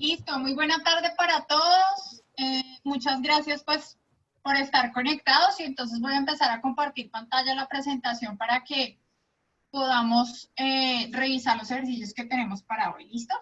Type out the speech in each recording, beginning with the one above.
Listo, muy buena tarde para todos. Muchas gracias pues por estar conectados y entonces voy a empezar a compartir pantalla la presentación para que podamos revisar los ejercicios que tenemos para hoy. ¿Listo?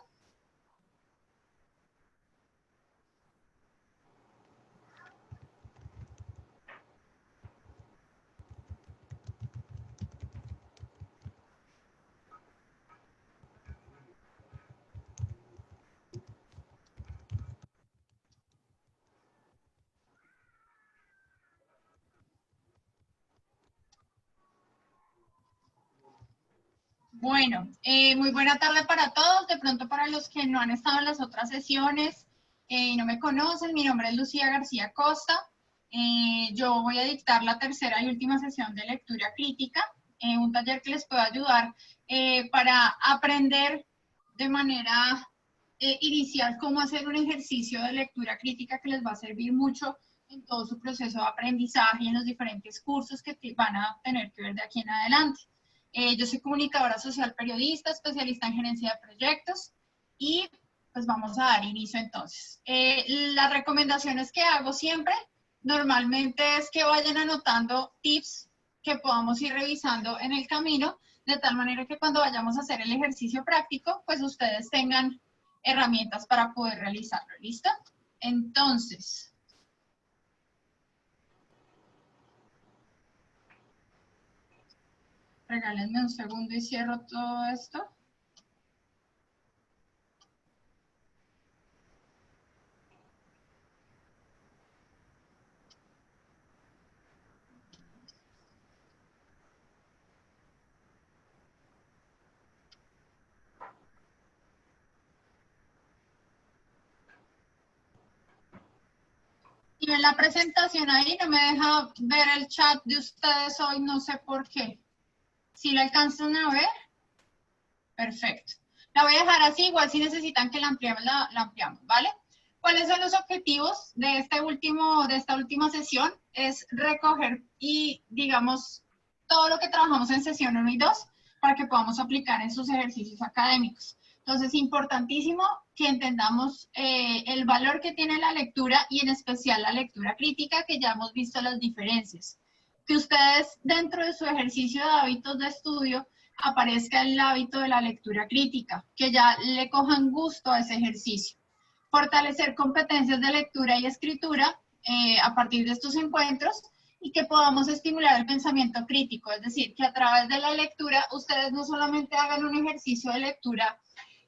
Bueno, muy buena tarde para todos. De pronto para los que no han estado en las otras sesiones y no me conocen, mi nombre es Lucía García Costa. Yo voy a dictar la tercera y última sesión de lectura crítica, un taller que les puede ayudar para aprender de manera inicial cómo hacer un ejercicio de lectura crítica que les va a servir mucho en todo su proceso de aprendizaje y en los diferentes cursos que van a tener que ver de aquí en adelante. Yo soy comunicadora social periodista, especialista en gerencia de proyectos y pues vamos a dar inicio entonces. Las recomendaciones que hago siempre normalmente es que vayan anotando tips que podamos ir revisando en el camino, de tal manera que cuando vayamos a hacer el ejercicio práctico, pues ustedes tengan herramientas para poder realizarlo. ¿Listo? Entonces, regálenme un segundo y cierro todo esto. Y en la presentación ahí no me deja ver el chat de ustedes hoy, no sé por qué. ¿Sí lo alcanzan a ver? Perfecto. La voy a dejar así, igual si necesitan que la ampliemos, la ampliamos, ¿vale? ¿Cuáles son los objetivos de esta última sesión? Es recoger y, digamos, todo lo que trabajamos en sesión 1 y 2 para que podamos aplicar en sus ejercicios académicos. Entonces, importantísimo que entendamos el valor que tiene la lectura y en especial la lectura crítica, que ya hemos visto las diferencias. Que ustedes dentro de su ejercicio de hábitos de estudio aparezca el hábito de la lectura crítica, que ya le cojan gusto a ese ejercicio. Fortalecer competencias de lectura y escritura a partir de estos encuentros y que podamos estimular el pensamiento crítico, es decir, que a través de la lectura ustedes no solamente hagan un ejercicio de lectura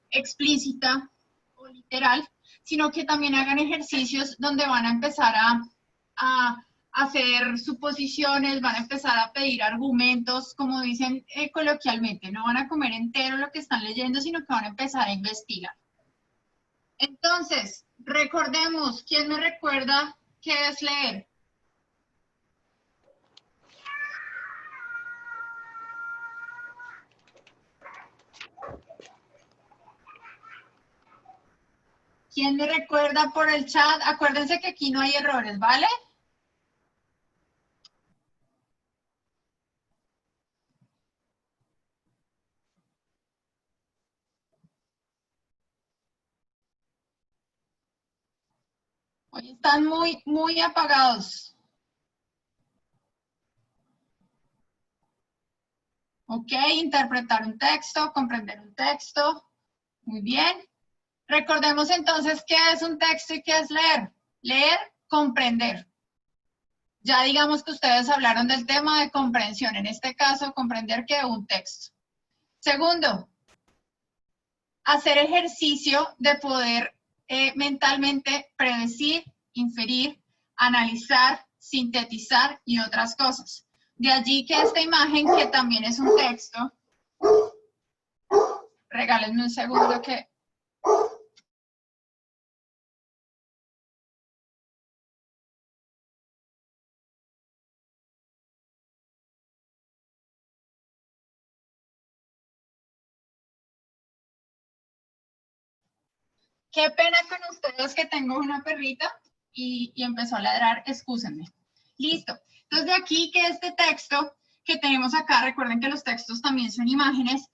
explícita o literal, sino que también hagan ejercicios donde van a empezar a hacer suposiciones, van a empezar a pedir argumentos, como dicen coloquialmente, no van a comer entero lo que están leyendo, sino que van a empezar a investigar. Entonces, recordemos, ¿quién me recuerda qué es leer? ¿Quién me recuerda por el chat? Acuérdense que aquí no hay errores, ¿vale? Hoy están muy apagados. Ok, interpretar un texto, comprender un texto. Muy bien. Recordemos entonces qué es un texto y qué es leer. Leer, comprender. Ya digamos que ustedes hablaron del tema de comprensión. En este caso, comprender que un texto. Segundo, hacer ejercicio de poder mentalmente predecir, inferir, analizar, sintetizar y otras cosas. De allí que esta imagen, que también es un texto, regálenme un segundo que... Qué pena con ustedes que tengo una perrita y empezó a ladrar, excúsenme. Listo. Entonces de aquí que este texto que tenemos acá, recuerden que los textos también son imágenes,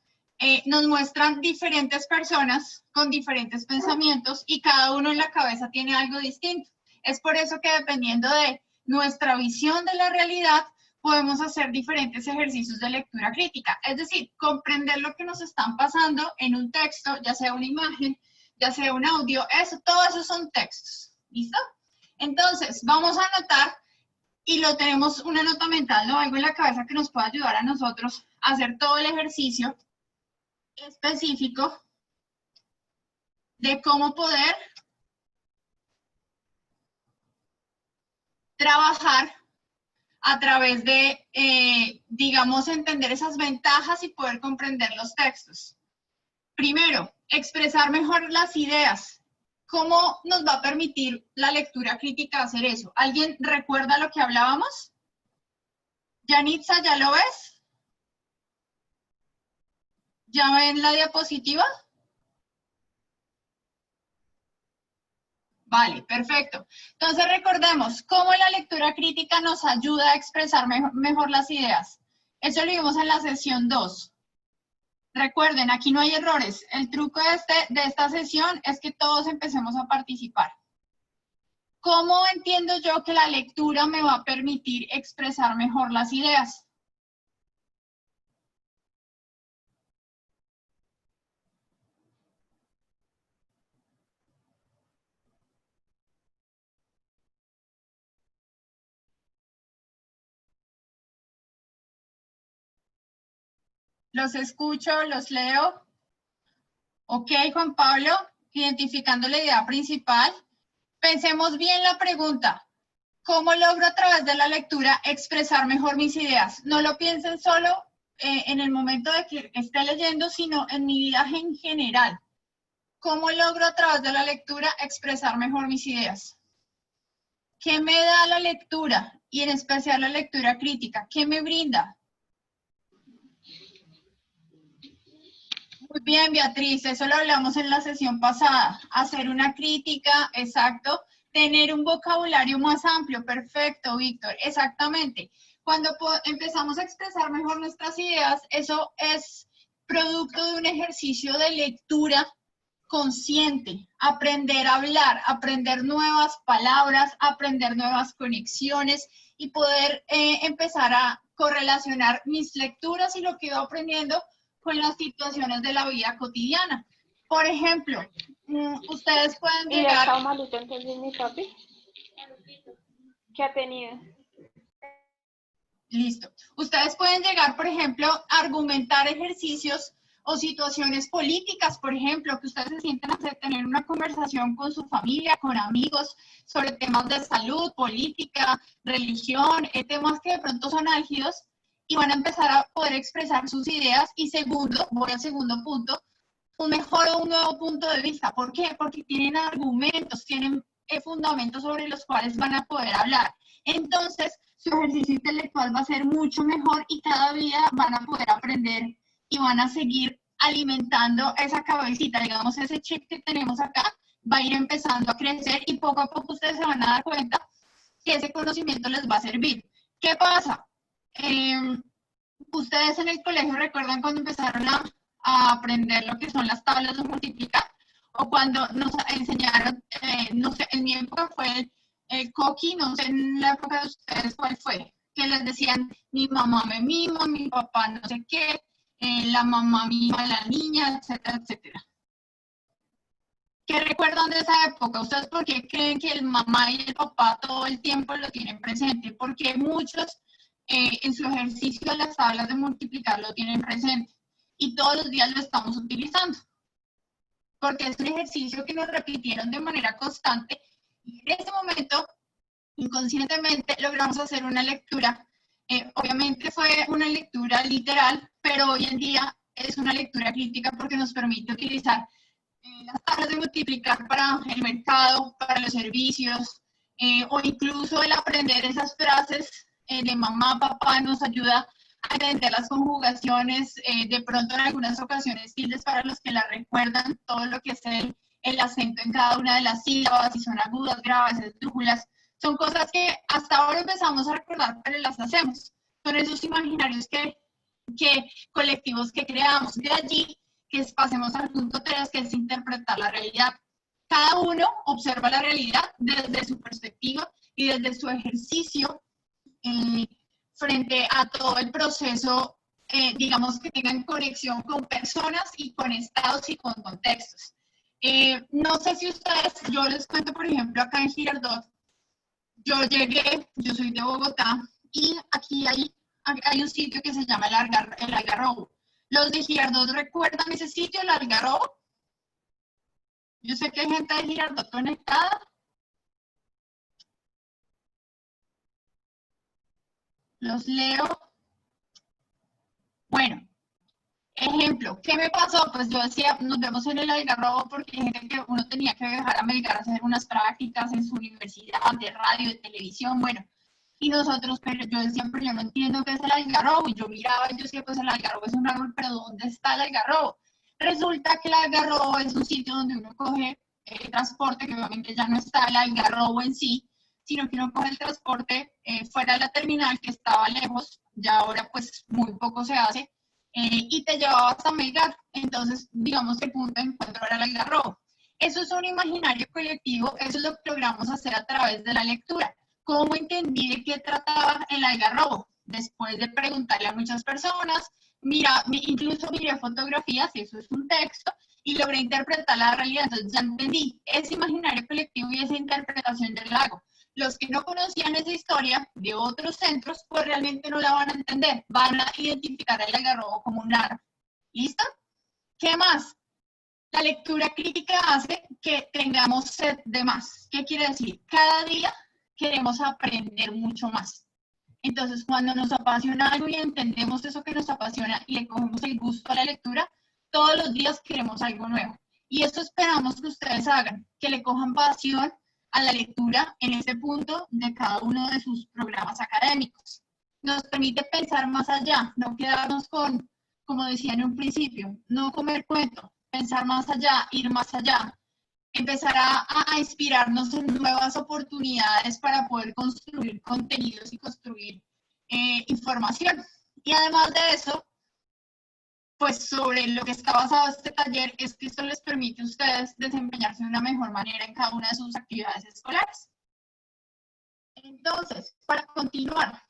nos muestran diferentes personas con diferentes pensamientos y cada uno en la cabeza tiene algo distinto. Es por eso que dependiendo de nuestra visión de la realidad, podemos hacer diferentes ejercicios de lectura crítica. Es decir, comprender lo que nos están pasando en un texto, ya sea una imagen, ya sea un audio, todo eso son textos. ¿Listo? Entonces, vamos a anotar y lo tenemos una nota mental, ¿no? Algo en la cabeza que nos pueda ayudar a nosotros a hacer todo el ejercicio específico de cómo poder trabajar a través de, digamos, entender esas ventajas y poder comprender los textos. Primero, expresar mejor las ideas. ¿Cómo nos va a permitir la lectura crítica hacer eso? ¿Alguien recuerda lo que hablábamos? Yanitza, ¿ya lo ves? ¿Ya ven la diapositiva? Vale, perfecto. Entonces recordemos cómo la lectura crítica nos ayuda a expresar mejor las ideas. Eso lo vimos en la sesión 2. Recuerden, aquí no hay errores. El truco de esta sesión es que todos empecemos a participar. ¿Cómo entiendo yo que la lectura me va a permitir expresar mejor las ideas? Los escucho, los leo. Ok, Juan Pablo, identificando la idea principal. Pensemos bien la pregunta. ¿Cómo logro a través de la lectura expresar mejor mis ideas? No lo piensen solo en el momento de que esté leyendo, sino en mi vida en general. ¿Cómo logro a través de la lectura expresar mejor mis ideas? ¿Qué me da la lectura? Y en especial la lectura crítica. ¿Qué me brinda? Muy bien, Beatriz, eso lo hablamos en la sesión pasada. Hacer una crítica, exacto. Tener un vocabulario más amplio, perfecto, Víctor, exactamente. Cuando empezamos a expresar mejor nuestras ideas, eso es producto de un ejercicio de lectura consciente, aprender a hablar, aprender nuevas palabras, aprender nuevas conexiones y poder empezar a correlacionar mis lecturas y lo que voy aprendiendo con las situaciones de la vida cotidiana. Por ejemplo, ustedes pueden llegar... ¿Y ha estado malito entonces mi papi? ¿Qué ha tenido? Listo. Ustedes pueden llegar, por ejemplo, a argumentar ejercicios o situaciones políticas, por ejemplo, que ustedes se sienten a tener una conversación con su familia, con amigos, sobre temas de salud, política, religión, temas que de pronto son álgidos, y van a empezar a poder expresar sus ideas. Y segundo, voy al segundo punto, un mejor o un nuevo punto de vista. ¿Por qué? Porque tienen argumentos, tienen fundamentos sobre los cuales van a poder hablar. Entonces, su ejercicio intelectual va a ser mucho mejor y cada día van a poder aprender y van a seguir alimentando esa cabecita, digamos, ese chip que tenemos acá, va a ir empezando a crecer y poco a poco ustedes se van a dar cuenta que ese conocimiento les va a servir. ¿Qué pasa? Ustedes en el colegio recuerdan cuando empezaron a aprender lo que son las tablas de multiplicar, o cuando nos enseñaron, no sé, en mi época fue el coqui, no sé en la época de ustedes cuál fue, que les decían, mi mamá me mima, mi papá no sé qué, la mamá mima a la niña, etcétera, etcétera. ¿Qué recuerdan de esa época? ¿Ustedes por qué creen que el mamá y el papá todo el tiempo lo tienen presente? Porque muchos en su ejercicio de las tablas de multiplicar lo tienen presente y todos los días lo estamos utilizando. Porque es un ejercicio que nos repitieron de manera constante y en ese momento, inconscientemente, logramos hacer una lectura. Obviamente fue una lectura literal, pero hoy en día es una lectura crítica porque nos permite utilizar las tablas de multiplicar para el mercado, para los servicios, o incluso el aprender esas frases de mamá, papá, nos ayuda a entender las conjugaciones, de pronto en algunas ocasiones tildes para los que la recuerdan, todo lo que es el acento en cada una de las sílabas, si son agudas, graves, esdrújulas, son cosas que hasta ahora empezamos a recordar, pero las hacemos. Son esos imaginarios que colectivos que creamos. De allí que pasemos al punto 3, que es interpretar la realidad. Cada uno observa la realidad desde su perspectiva y desde su ejercicio frente a todo el proceso, digamos, que tengan conexión con personas y con estados y con contextos. No sé si ustedes, yo les cuento, por ejemplo, acá en Girardot, yo soy de Bogotá, y aquí hay un sitio que se llama el Algarrobo. ¿Los de Girardot recuerdan ese sitio, el Algarrobo? Yo sé que hay gente de Girardot conectada. Los leo. Bueno, ejemplo, ¿qué me pasó? Pues yo decía, nos vemos en el Algarrobo porque hay gente que uno tenía que viajar a Melgar a hacer unas prácticas en su universidad de radio, de televisión, bueno. Y nosotros, pero yo decía, pero yo no entiendo qué es el algarrobo. Y yo miraba y yo decía, pues el algarrobo es un árbol, pero ¿dónde está el algarrobo? Resulta que el algarrobo es un sitio donde uno coge el transporte, que obviamente ya no está el algarrobo en sí, sino que uno coge el transporte fuera de la terminal, que estaba lejos, ya ahora pues muy poco se hace, y te llevaba hasta Melgar. Entonces, digamos que el punto de encuentro era el algarrobo. Eso es un imaginario colectivo, eso es lo que logramos hacer a través de la lectura. ¿Cómo entendí de qué trataba el algarrobo? Después de preguntarle a muchas personas, incluso miré fotografías, eso es un texto, y logré interpretar la realidad. Entonces ya entendí ese imaginario colectivo y esa interpretación del lago. Los que no conocían esa historia de otros centros, pues realmente no la van a entender. Van a identificar el algarrobo como un árbol. ¿Listo? ¿Qué más? La lectura crítica hace que tengamos sed de más. ¿Qué quiere decir? Cada día queremos aprender mucho más. Entonces, cuando nos apasiona algo y entendemos eso que nos apasiona y le cogemos el gusto a la lectura, todos los días queremos algo nuevo. Y eso esperamos que ustedes hagan, que le cojan pasión a la lectura en este punto de cada uno de sus programas académicos. Nos permite pensar más allá, no quedarnos con, como decía en un principio, no comer cuento, pensar más allá, ir más allá, empezar a inspirarnos en nuevas oportunidades para poder construir contenidos y construir información. Y además de eso, pues sobre lo que está basado este taller es que esto les permite a ustedes desempeñarse de una mejor manera en cada una de sus actividades escolares. Entonces, para continuar,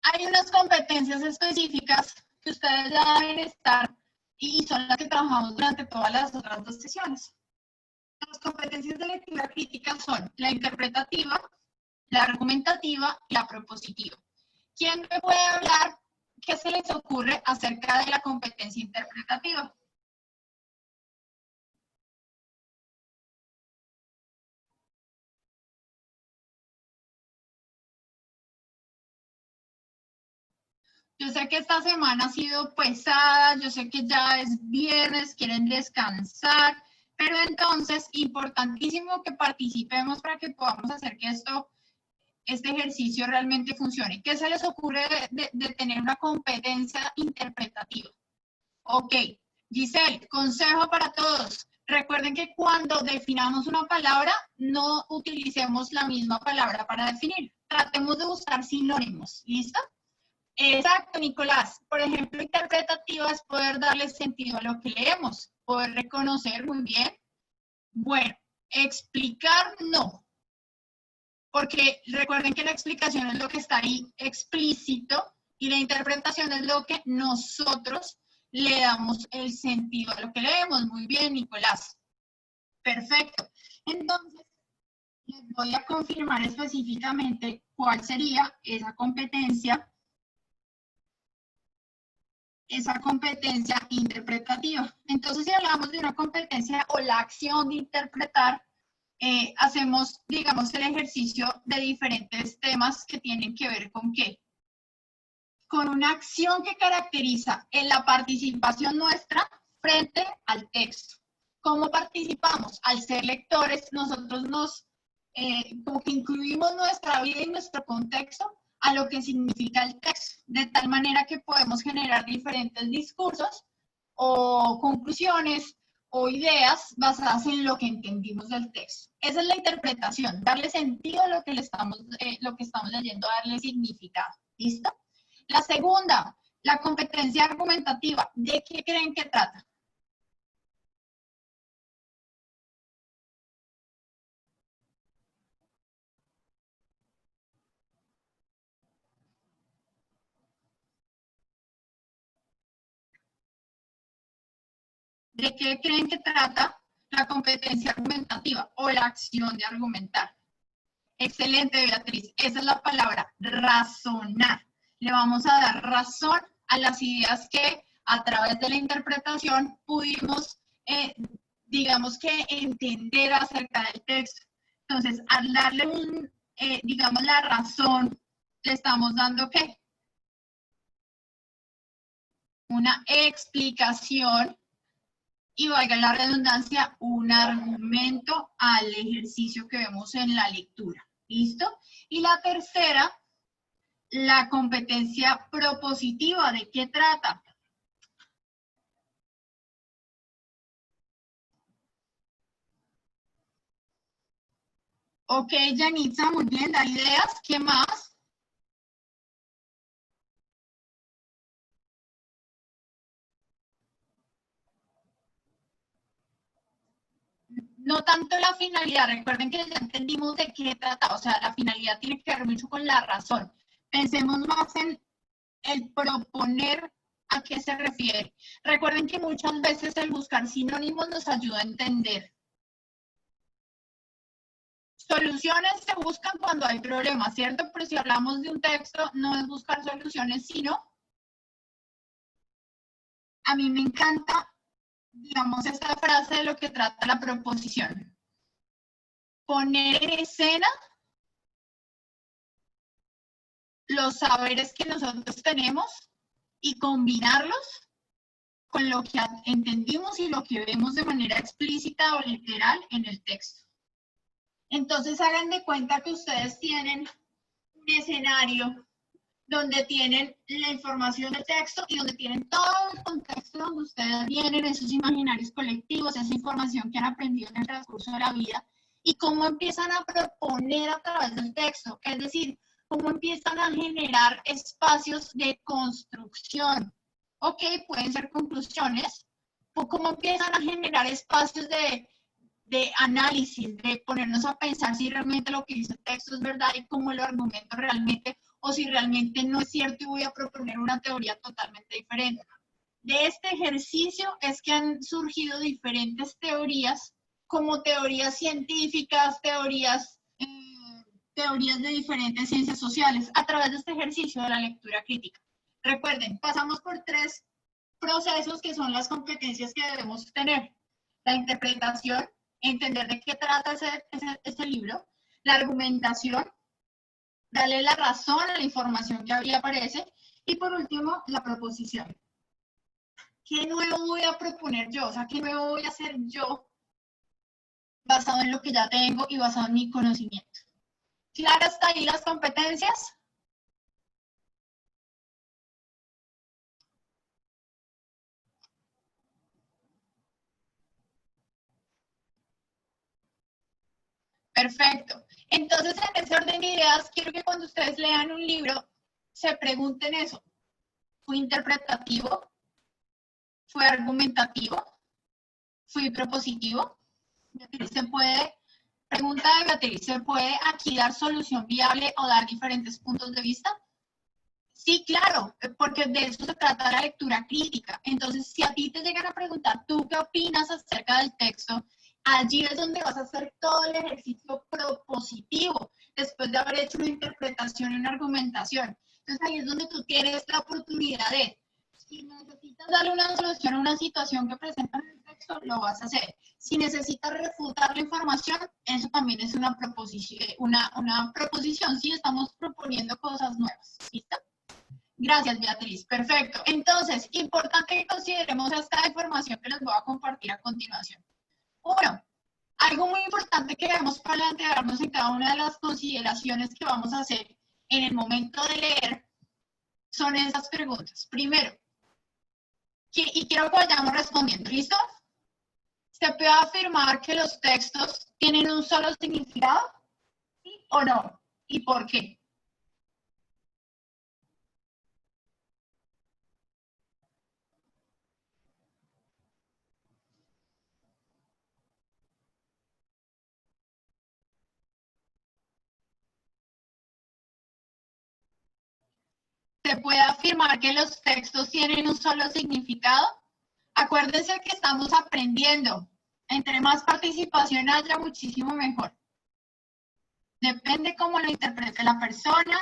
hay unas competencias específicas que ustedes ya deben estar y son las que trabajamos durante todas las otras dos sesiones. Las competencias de lectura crítica son la interpretativa, la argumentativa y la propositiva. ¿Quién me puede hablar qué se les ocurre acerca de la competencia interpretativa? Yo sé que esta semana ha sido pesada, yo sé que ya es viernes, quieren descansar, pero entonces, importantísimo que participemos para que podamos hacer que este ejercicio realmente funcione. ¿Qué se les ocurre de tener una competencia interpretativa? Ok, Giselle, consejo para todos. Recuerden que cuando definamos una palabra, no utilicemos la misma palabra para definir. Tratemos de buscar sinónimos, ¿listo? Exacto, Nicolás. Por ejemplo, interpretativa es poder darle sentido a lo que leemos, poder reconocer muy bien. Bueno, explicar no, porque recuerden que la explicación es lo que está ahí explícito y la interpretación es lo que nosotros le damos el sentido a lo que leemos. Muy bien, Nicolás. Perfecto. Entonces, les voy a confirmar específicamente cuál sería esa competencia interpretativa. Entonces, si hablamos de una competencia o la acción de interpretar, hacemos, digamos, el ejercicio de diferentes temas que tienen que ver con qué. Con una acción que caracteriza en la participación nuestra frente al texto. ¿Cómo participamos? Al ser lectores, nosotros como que incluimos nuestra vida y nuestro contexto a lo que significa el texto, de tal manera que podemos generar diferentes discursos o conclusiones o ideas basadas en lo que entendimos del texto. Esa es la interpretación, darle sentido a lo que estamos leyendo, darle significado. ¿Listo? La segunda, la competencia argumentativa. ¿De qué creen que trata? ¿De qué creen que trata la competencia argumentativa o la acción de argumentar? Excelente, Beatriz. Esa es la palabra, razonar. Le vamos a dar razón a las ideas que a través de la interpretación pudimos, digamos que, entender acerca del texto. Entonces, al darle digamos, la razón, le estamos dando, ¿qué? Una explicación y, valga la redundancia, un argumento al ejercicio que vemos en la lectura. ¿Listo? Y la tercera, la competencia propositiva. ¿De qué trata? Ok, Yanitza, muy bien, da ideas. ¿Qué más? No tanto la finalidad, recuerden que ya entendimos de qué trata, o sea, la finalidad tiene que ver mucho con la razón. Pensemos más en el proponer a qué se refiere. Recuerden que muchas veces el buscar sinónimos nos ayuda a entender. Soluciones se buscan cuando hay problemas, ¿cierto? Pero si hablamos de un texto, no es buscar soluciones, sino, a mí me encanta, digamos, esta frase de lo que trata la proposición. Poner en escena los saberes que nosotros tenemos y combinarlos con lo que entendimos y lo que vemos de manera explícita o literal en el texto. Entonces hagan de cuenta que ustedes tienen un escenario donde tienen la información del texto y donde tienen todo el contexto donde ustedes vienen, esos imaginarios colectivos, esa información que han aprendido en el transcurso de la vida, y cómo empiezan a proponer a través del texto, es decir, cómo empiezan a generar espacios de construcción. Ok, pueden ser conclusiones, o cómo empiezan a generar espacios de análisis, de ponernos a pensar si realmente lo que dice el texto es verdad y cómo lo argumento realmente, o si realmente no es cierto y voy a proponer una teoría totalmente diferente. De este ejercicio es que han surgido diferentes teorías, como teorías científicas, teorías de diferentes ciencias sociales, a través de este ejercicio de la lectura crítica. Recuerden, pasamos por 3 procesos que son las competencias que debemos tener. La interpretación, entender de qué trata ese libro, la argumentación, darle la razón a la información que ahí aparece, y por último, la proposición. ¿Qué nuevo voy a proponer yo? O sea, ¿qué nuevo voy a hacer yo basado en lo que ya tengo y basado en mi conocimiento? ¿Claras hasta ahí las competencias? Perfecto. Entonces, en ese orden de ideas, quiero que cuando ustedes lean un libro, se pregunten eso. ¿Fue interpretativo? ¿Fue argumentativo? ¿Fue propositivo? Se puede, pregunta de Beatriz, ¿se puede aquí dar solución viable o dar diferentes puntos de vista? Sí, claro, porque de eso se trata la lectura crítica. Entonces, si a ti te llegan a preguntar, ¿tú qué opinas acerca del texto? Allí es donde vas a hacer todo el ejercicio propositivo, después de haber hecho una interpretación y una argumentación. Entonces, ahí es donde tú tienes la oportunidad de, si necesitas darle una solución a una situación que presenta en el texto, lo vas a hacer. Si necesitas refutar la información, eso también es una proposición, sí, estamos proponiendo cosas nuevas. ¿Listo? Gracias, Beatriz. Perfecto. Entonces, importante que consideremos esta información que les voy a compartir a continuación. 1. Algo muy importante que debemos plantearnos en cada una de las consideraciones que vamos a hacer en el momento de leer son estas preguntas. Primero, y quiero que vayamos respondiendo. ¿Listo? ¿Se puede afirmar que los textos tienen un solo significado? ¿Sí o no? ¿Y por qué? ¿Se puede afirmar que los textos tienen un solo significado? Acuérdense que estamos aprendiendo. Entre más participación haya, muchísimo mejor. Depende cómo lo interprete la persona,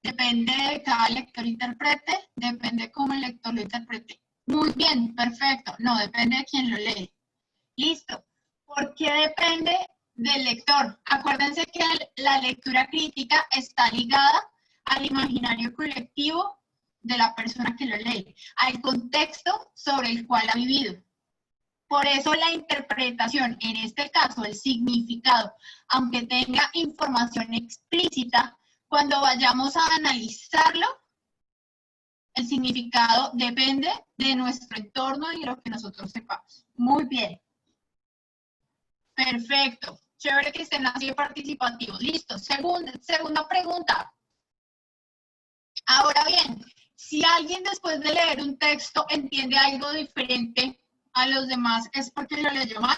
depende de cada lector interprete, depende cómo el lector lo interprete. Muy bien, perfecto. No, depende de quién lo lee. Listo. ¿Por qué depende del lector? Acuérdense que la lectura crítica está ligada al imaginario colectivo de la persona que lo lee, al contexto sobre el cual ha vivido. Por eso la interpretación, en este caso el significado, aunque tenga información explícita, cuando vayamos a analizarlo, el significado depende de nuestro entorno y de lo que nosotros sepamos. Muy bien. Perfecto. Chévere que estén así participativos. Listo. Segunda pregunta. Ahora bien, si alguien después de leer un texto entiende algo diferente a los demás, ¿es porque lo leyó mal?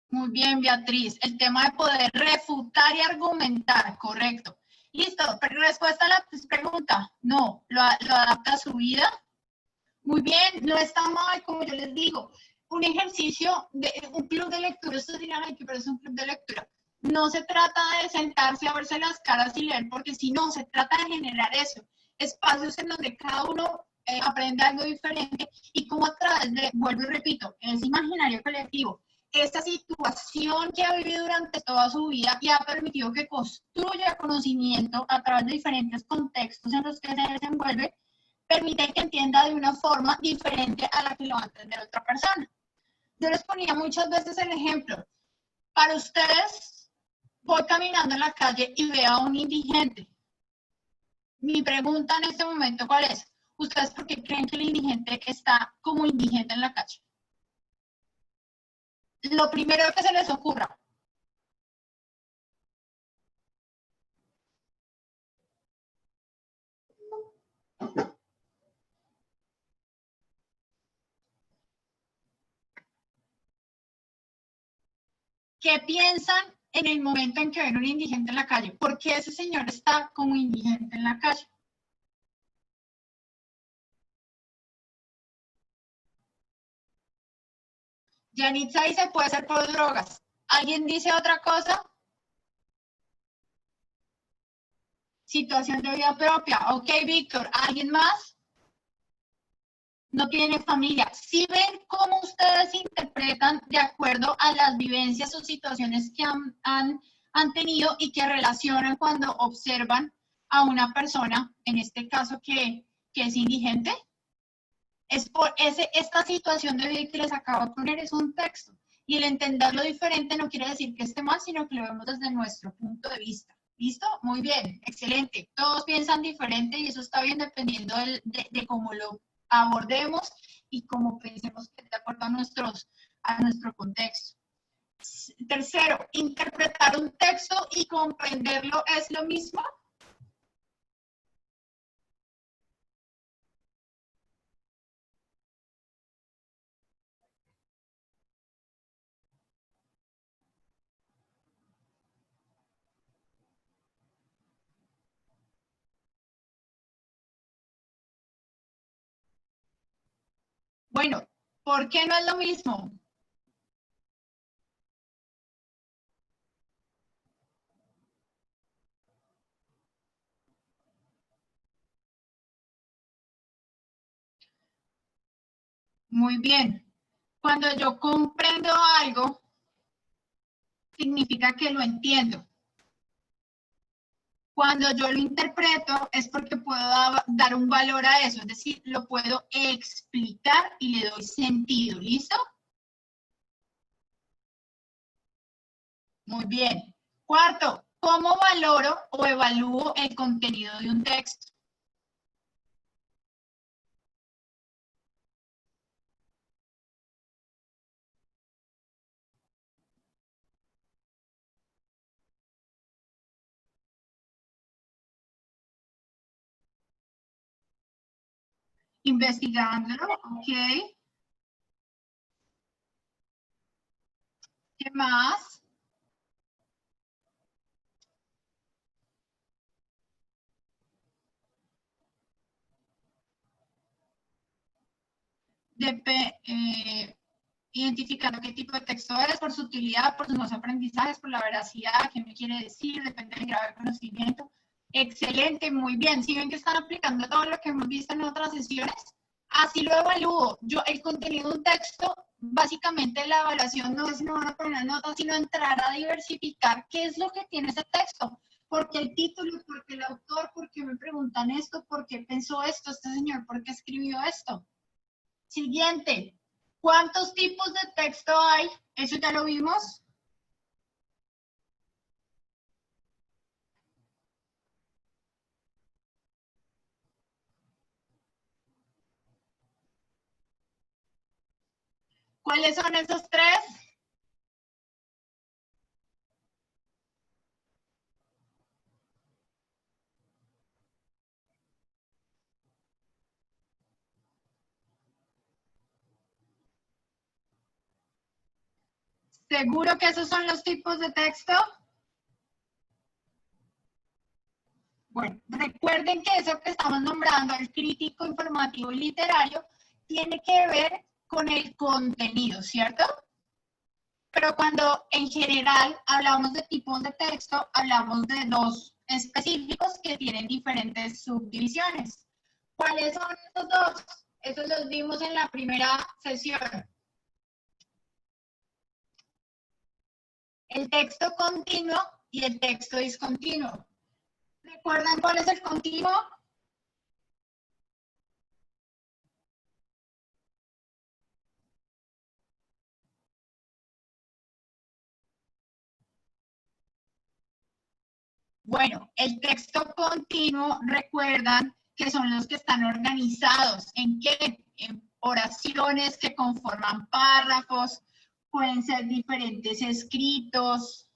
Muy bien, Beatriz. El tema de poder refutar y argumentar, correcto. Listo, respuesta a la pregunta. No, lo adapta a su vida. Muy bien, no está mal, como yo les digo. Un ejercicio, un club de lectura, ustedes dirán, ay, pero es un club de lectura. No se trata de sentarse a verse las caras y leer, porque si no, se trata de generar eso. Espacios en donde cada uno aprende algo diferente y como a través de, vuelvo y repito, es imaginario colectivo. Esta situación que ha vivido durante toda su vida y ha permitido que construya conocimiento a través de diferentes contextos en los que se desenvuelve, permite que entienda de una forma diferente a la que lo va a entender otra persona. Yo les ponía muchas veces el ejemplo. Para ustedes, voy caminando en la calle y veo a un indigente. Mi pregunta en este momento, ¿cuál es? ¿Ustedes por qué creen que el indigente está como indigente en la calle? Lo primero que se les ocurra. ¿Qué piensan en el momento en que ven un indigente en la calle? ¿Por qué ese señor está como indigente en la calle? Yanitza dice, puede ser por drogas. ¿Alguien dice otra cosa? Situación de vida propia. Ok, Víctor. ¿Alguien más? No tiene familia. ¿Sí ven cómo ustedes interpretan de acuerdo a las vivencias o situaciones que han tenido y que relacionan cuando observan a una persona, en este caso que es indigente? Es por esta situación de vida que les acabo de poner, es un texto. Y el entenderlo diferente no quiere decir que esté mal, sino que lo vemos desde nuestro punto de vista. ¿Listo? Muy bien, excelente. Todos piensan diferente y eso está bien dependiendo de cómo lo abordemos y cómo pensemos que de acuerdo a nuestro contexto. Tercero, interpretar un texto y comprenderlo es lo mismo. Bueno, ¿por qué no es lo mismo? Muy bien. Cuando yo comprendo algo, significa que lo entiendo. Cuando yo lo interpreto es porque puedo dar un valor a eso, es decir, lo puedo explicar y le doy sentido. ¿Listo? Muy bien. Cuarto, ¿Cómo valoro o evalúo el contenido de un texto? Investigándolo, ok. ¿Qué más? Identificando qué tipo de texto es, por su utilidad, por sus nuevos aprendizajes, por la veracidad, qué me quiere decir, depende del grado de conocimiento. Excelente, muy bien. Si ven que están aplicando todo lo que hemos visto en otras sesiones, así lo evalúo. Yo, el contenido de un texto, básicamente la evaluación no es no van a poner notas, sino entrar a diversificar qué es lo que tiene ese texto. ¿Por qué el título? ¿Por qué el autor? ¿Por qué me preguntan esto? ¿Por qué pensó esto este señor? ¿Por qué escribió esto? Siguiente. ¿Cuántos tipos de texto hay? Eso ya lo vimos. ¿Cuáles son esos tres? ¿Seguro que esos son los tipos de texto? Bueno, recuerden que eso que estamos nombrando, el crítico, informativo y literario, tiene que ver con el contenido, ¿cierto? Pero cuando en general hablamos de tipos de texto, hablamos de dos específicos que tienen diferentes subdivisiones. ¿Cuáles son esos dos? Esos los vimos en la primera sesión. El texto continuo y el texto discontinuo. ¿Recuerdan cuál es el continuo? Bueno, el texto continuo, recuerdan que son los que están organizados. ¿En qué? En oraciones que conforman párrafos, pueden ser diferentes escritos,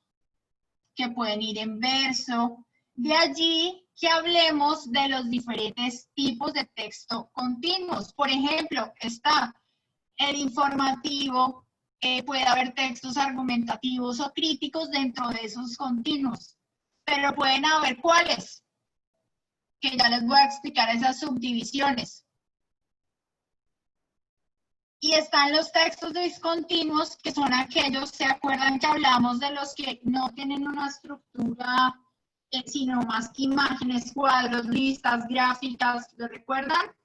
que pueden ir en verso. De allí que hablemos de los diferentes tipos de texto continuos. Por ejemplo, está el informativo, puede haber textos argumentativos o críticos dentro de esos continuos, pero pueden haber cuáles, que ya les voy a explicar esas subdivisiones. Y están los textos discontinuos, que son aquellos, ¿se acuerdan que hablamos de los que no tienen una estructura, sino más que imágenes, cuadros, listas, gráficas? ¿Lo recuerdan?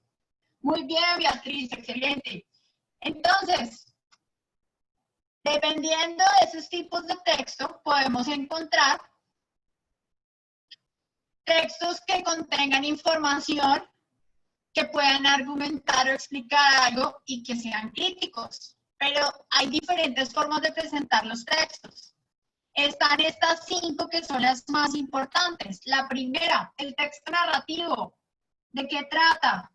Muy bien, Beatriz, excelente. Entonces, dependiendo de esos tipos de texto, podemos encontrar textos que contengan información, que puedan argumentar o explicar algo y que sean críticos. Pero hay diferentes formas de presentar los textos. Están estas 5 que son las más importantes. La primera, el texto narrativo. ¿De qué trata?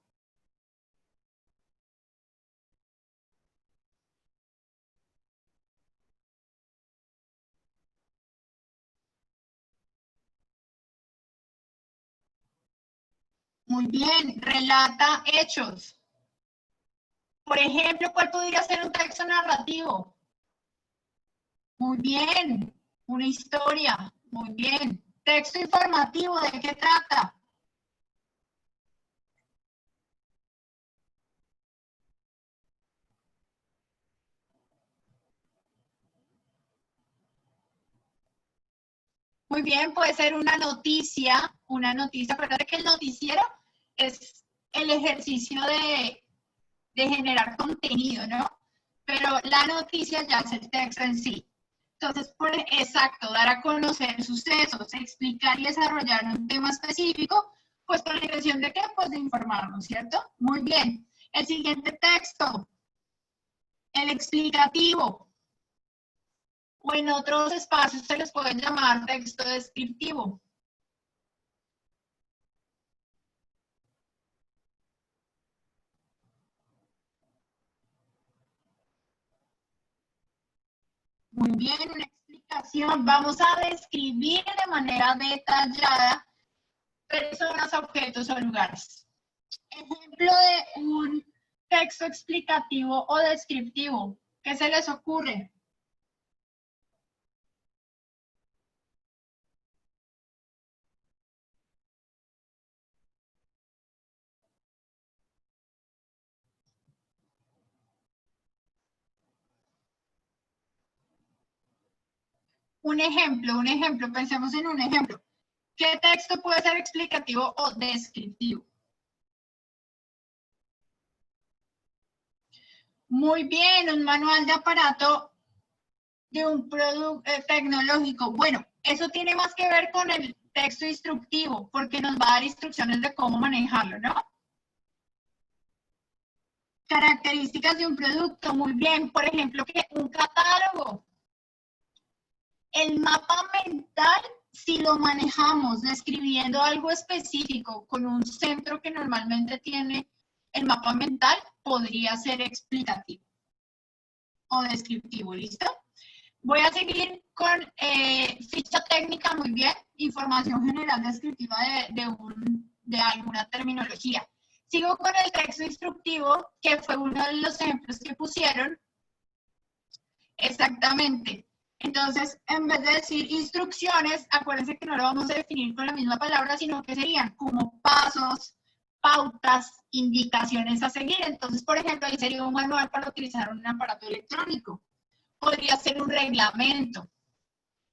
Muy bien, relata hechos. Por ejemplo, ¿cuál podría ser un texto narrativo? Muy bien, una historia. Muy bien. Texto informativo, ¿de qué trata? Muy bien, puede ser una noticia. Acuérdate que el noticiero es el ejercicio de generar contenido, ¿no? Pero la noticia ya es el texto en sí. Entonces, exacto, dar a conocer sucesos, explicar y desarrollar un tema específico, pues con la intención de qué, pues de informarnos, ¿cierto? Muy bien. El siguiente texto, el explicativo. o en otros espacios se les puede llamar texto descriptivo. Muy bien, una explicación. Vamos a describir de manera detallada personas, objetos o lugares. Ejemplo de un texto explicativo o descriptivo. ¿Qué se les ocurre? Un ejemplo, pensemos en un ejemplo. ¿Qué texto puede ser explicativo o descriptivo? Muy bien, un manual de aparato de un producto tecnológico. Bueno, eso tiene más que ver con el texto instructivo, porque nos va a dar instrucciones de cómo manejarlo, ¿no? Características de un producto, muy bien. Por ejemplo, que un catálogo. El mapa mental, si lo manejamos describiendo algo específico con un centro que normalmente tiene el mapa mental, podría ser explicativo o descriptivo, ¿listo? Voy a seguir con ficha técnica, muy bien, información general descriptiva de alguna terminología. Sigo con el texto instructivo, que fue uno de los ejemplos que pusieron. Exactamente. Entonces, en vez de decir instrucciones, acuérdense que no lo vamos a definir con la misma palabra, sino que serían como pasos, pautas, indicaciones a seguir. Entonces, por ejemplo, ahí sería un manual para utilizar un aparato electrónico. Podría ser un reglamento.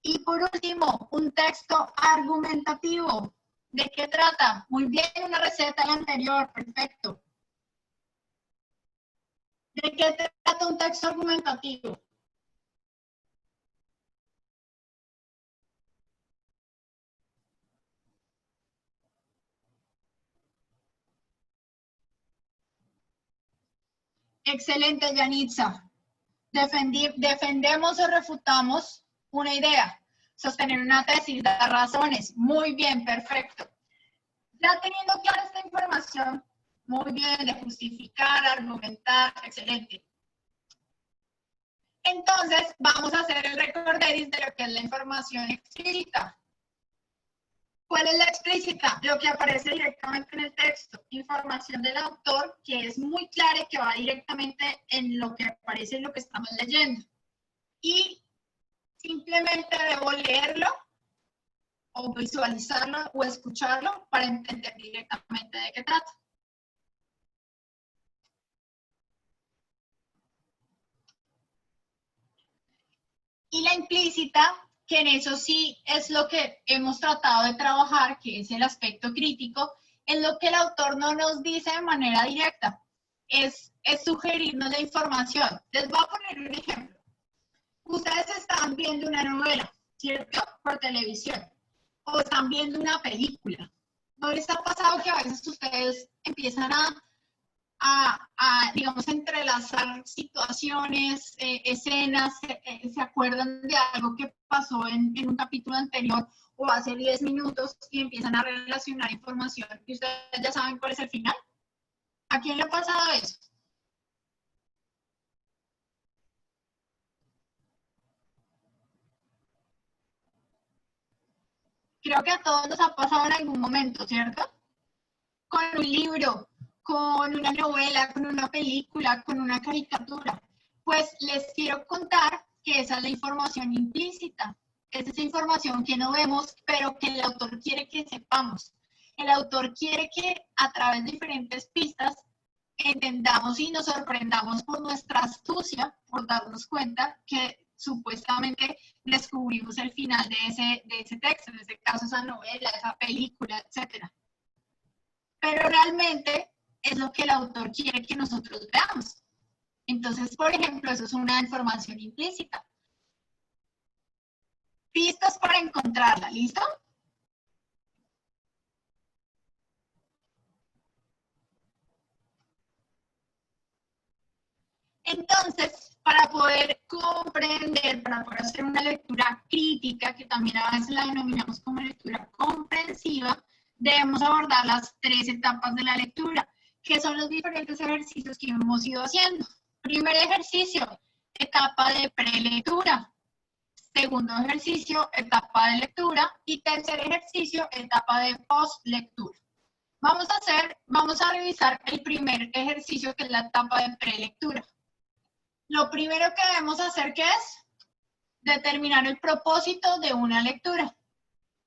Y por último, un texto argumentativo. ¿De qué trata? Muy bien, una receta la anterior, perfecto. ¿De qué trata un texto argumentativo? Excelente, Yanitza. Defendemos o refutamos una idea. Sostener una tesis, dar razones. Muy bien, perfecto. Ya teniendo clara esta información, muy bien, de justificar, argumentar, excelente. Entonces, vamos a hacer el recorderis de lo que es la información explícita. ¿Cuál es la explícita? Lo que aparece directamente en el texto. Información del autor que es muy clara y que va directamente en lo que aparece en lo que estamos leyendo. Y simplemente debo leerlo o visualizarlo o escucharlo para entender directamente de qué trata. Y la implícita, que en eso sí es lo que hemos tratado de trabajar, que es el aspecto crítico, es lo que el autor no nos dice de manera directa, es sugerirnos la información. Les voy a poner un ejemplo. Ustedes están viendo una novela, ¿cierto? Por televisión, o están viendo una película. ¿No les ha pasado que a veces ustedes empiezan digamos, entrelazar situaciones, escenas, se acuerdan de algo que pasó en un capítulo anterior o hace 10 minutos y empiezan a relacionar información y ustedes ya saben cuál es el final? ¿A quién le ha pasado eso? Creo que a todos nos ha pasado en algún momento, ¿cierto? Con un libro, con una novela, con una película, con una caricatura. Pues les quiero contar que esa es la información implícita. Es esa información que no vemos, pero que el autor quiere que sepamos. El autor quiere que a través de diferentes pistas entendamos y nos sorprendamos por nuestra astucia, por darnos cuenta que supuestamente descubrimos el final de ese texto, en este caso esa novela, esa película, etcétera. Pero realmente es lo que el autor quiere que nosotros veamos. Entonces, por ejemplo, eso es una información implícita. Pistas para encontrarla, ¿listo? Entonces, para poder comprender, para poder hacer una lectura crítica, que también a veces la denominamos como lectura comprensiva, debemos abordar las 3 etapas de la lectura, que son los diferentes ejercicios que hemos ido haciendo. Primer ejercicio, etapa de prelectura. Segundo ejercicio, etapa de lectura. Y tercer ejercicio, etapa de postlectura. Vamos a revisar el primer ejercicio, que es la etapa de prelectura. Lo primero que debemos hacer, ¿qué es? Determinar el propósito de una lectura.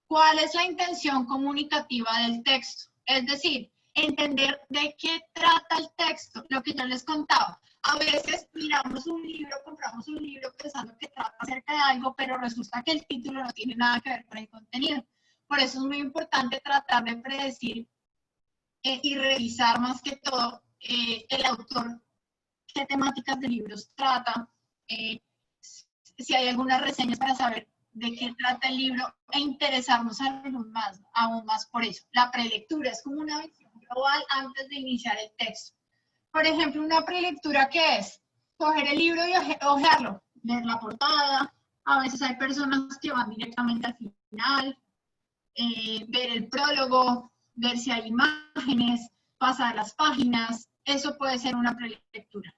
¿Cuál es la intención comunicativa del texto? Es decir, entender de qué trata el texto, lo que yo les contaba. A veces miramos un libro, compramos un libro pensando que trata acerca de algo, pero resulta que el título no tiene nada que ver con el contenido. Por eso es muy importante tratar de predecir y revisar más que todo el autor, qué temáticas de libros trata, si hay algunas reseñas para saber de qué trata el libro e interesarnos aún más por eso. La prelectura es como una visión global antes de iniciar el texto. Por ejemplo, una prelectura, ¿qué es? Coger el libro y hojearlo, ver la portada. A veces hay personas que van directamente al final, ver el prólogo, ver si hay imágenes, pasar las páginas. Eso puede ser una prelectura.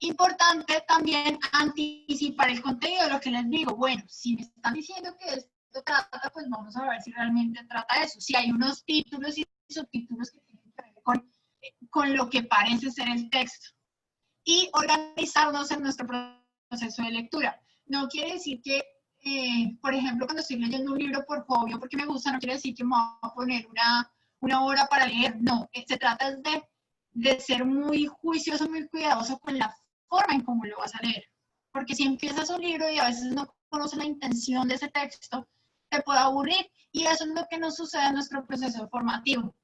Importante también anticipar el contenido, lo que les digo. Bueno, si me están diciendo que esto trata, pues vamos a ver si realmente trata eso. Si hay unos títulos y subtítulos que tienen que ver con lo que parece ser el texto. Y organizarnos en nuestro proceso de lectura. No quiere decir que, por ejemplo, cuando estoy leyendo un libro por hobby o porque me gusta, no quiere decir que me voy a poner una hora para leer. No, se trata de ser muy juicioso, muy cuidadoso con la forma en cómo lo vas a leer. Porque si empiezas un libro y a veces no conoces la intención de ese texto, te puede aburrir. Y eso es lo que nos sucede en nuestro proceso formativo.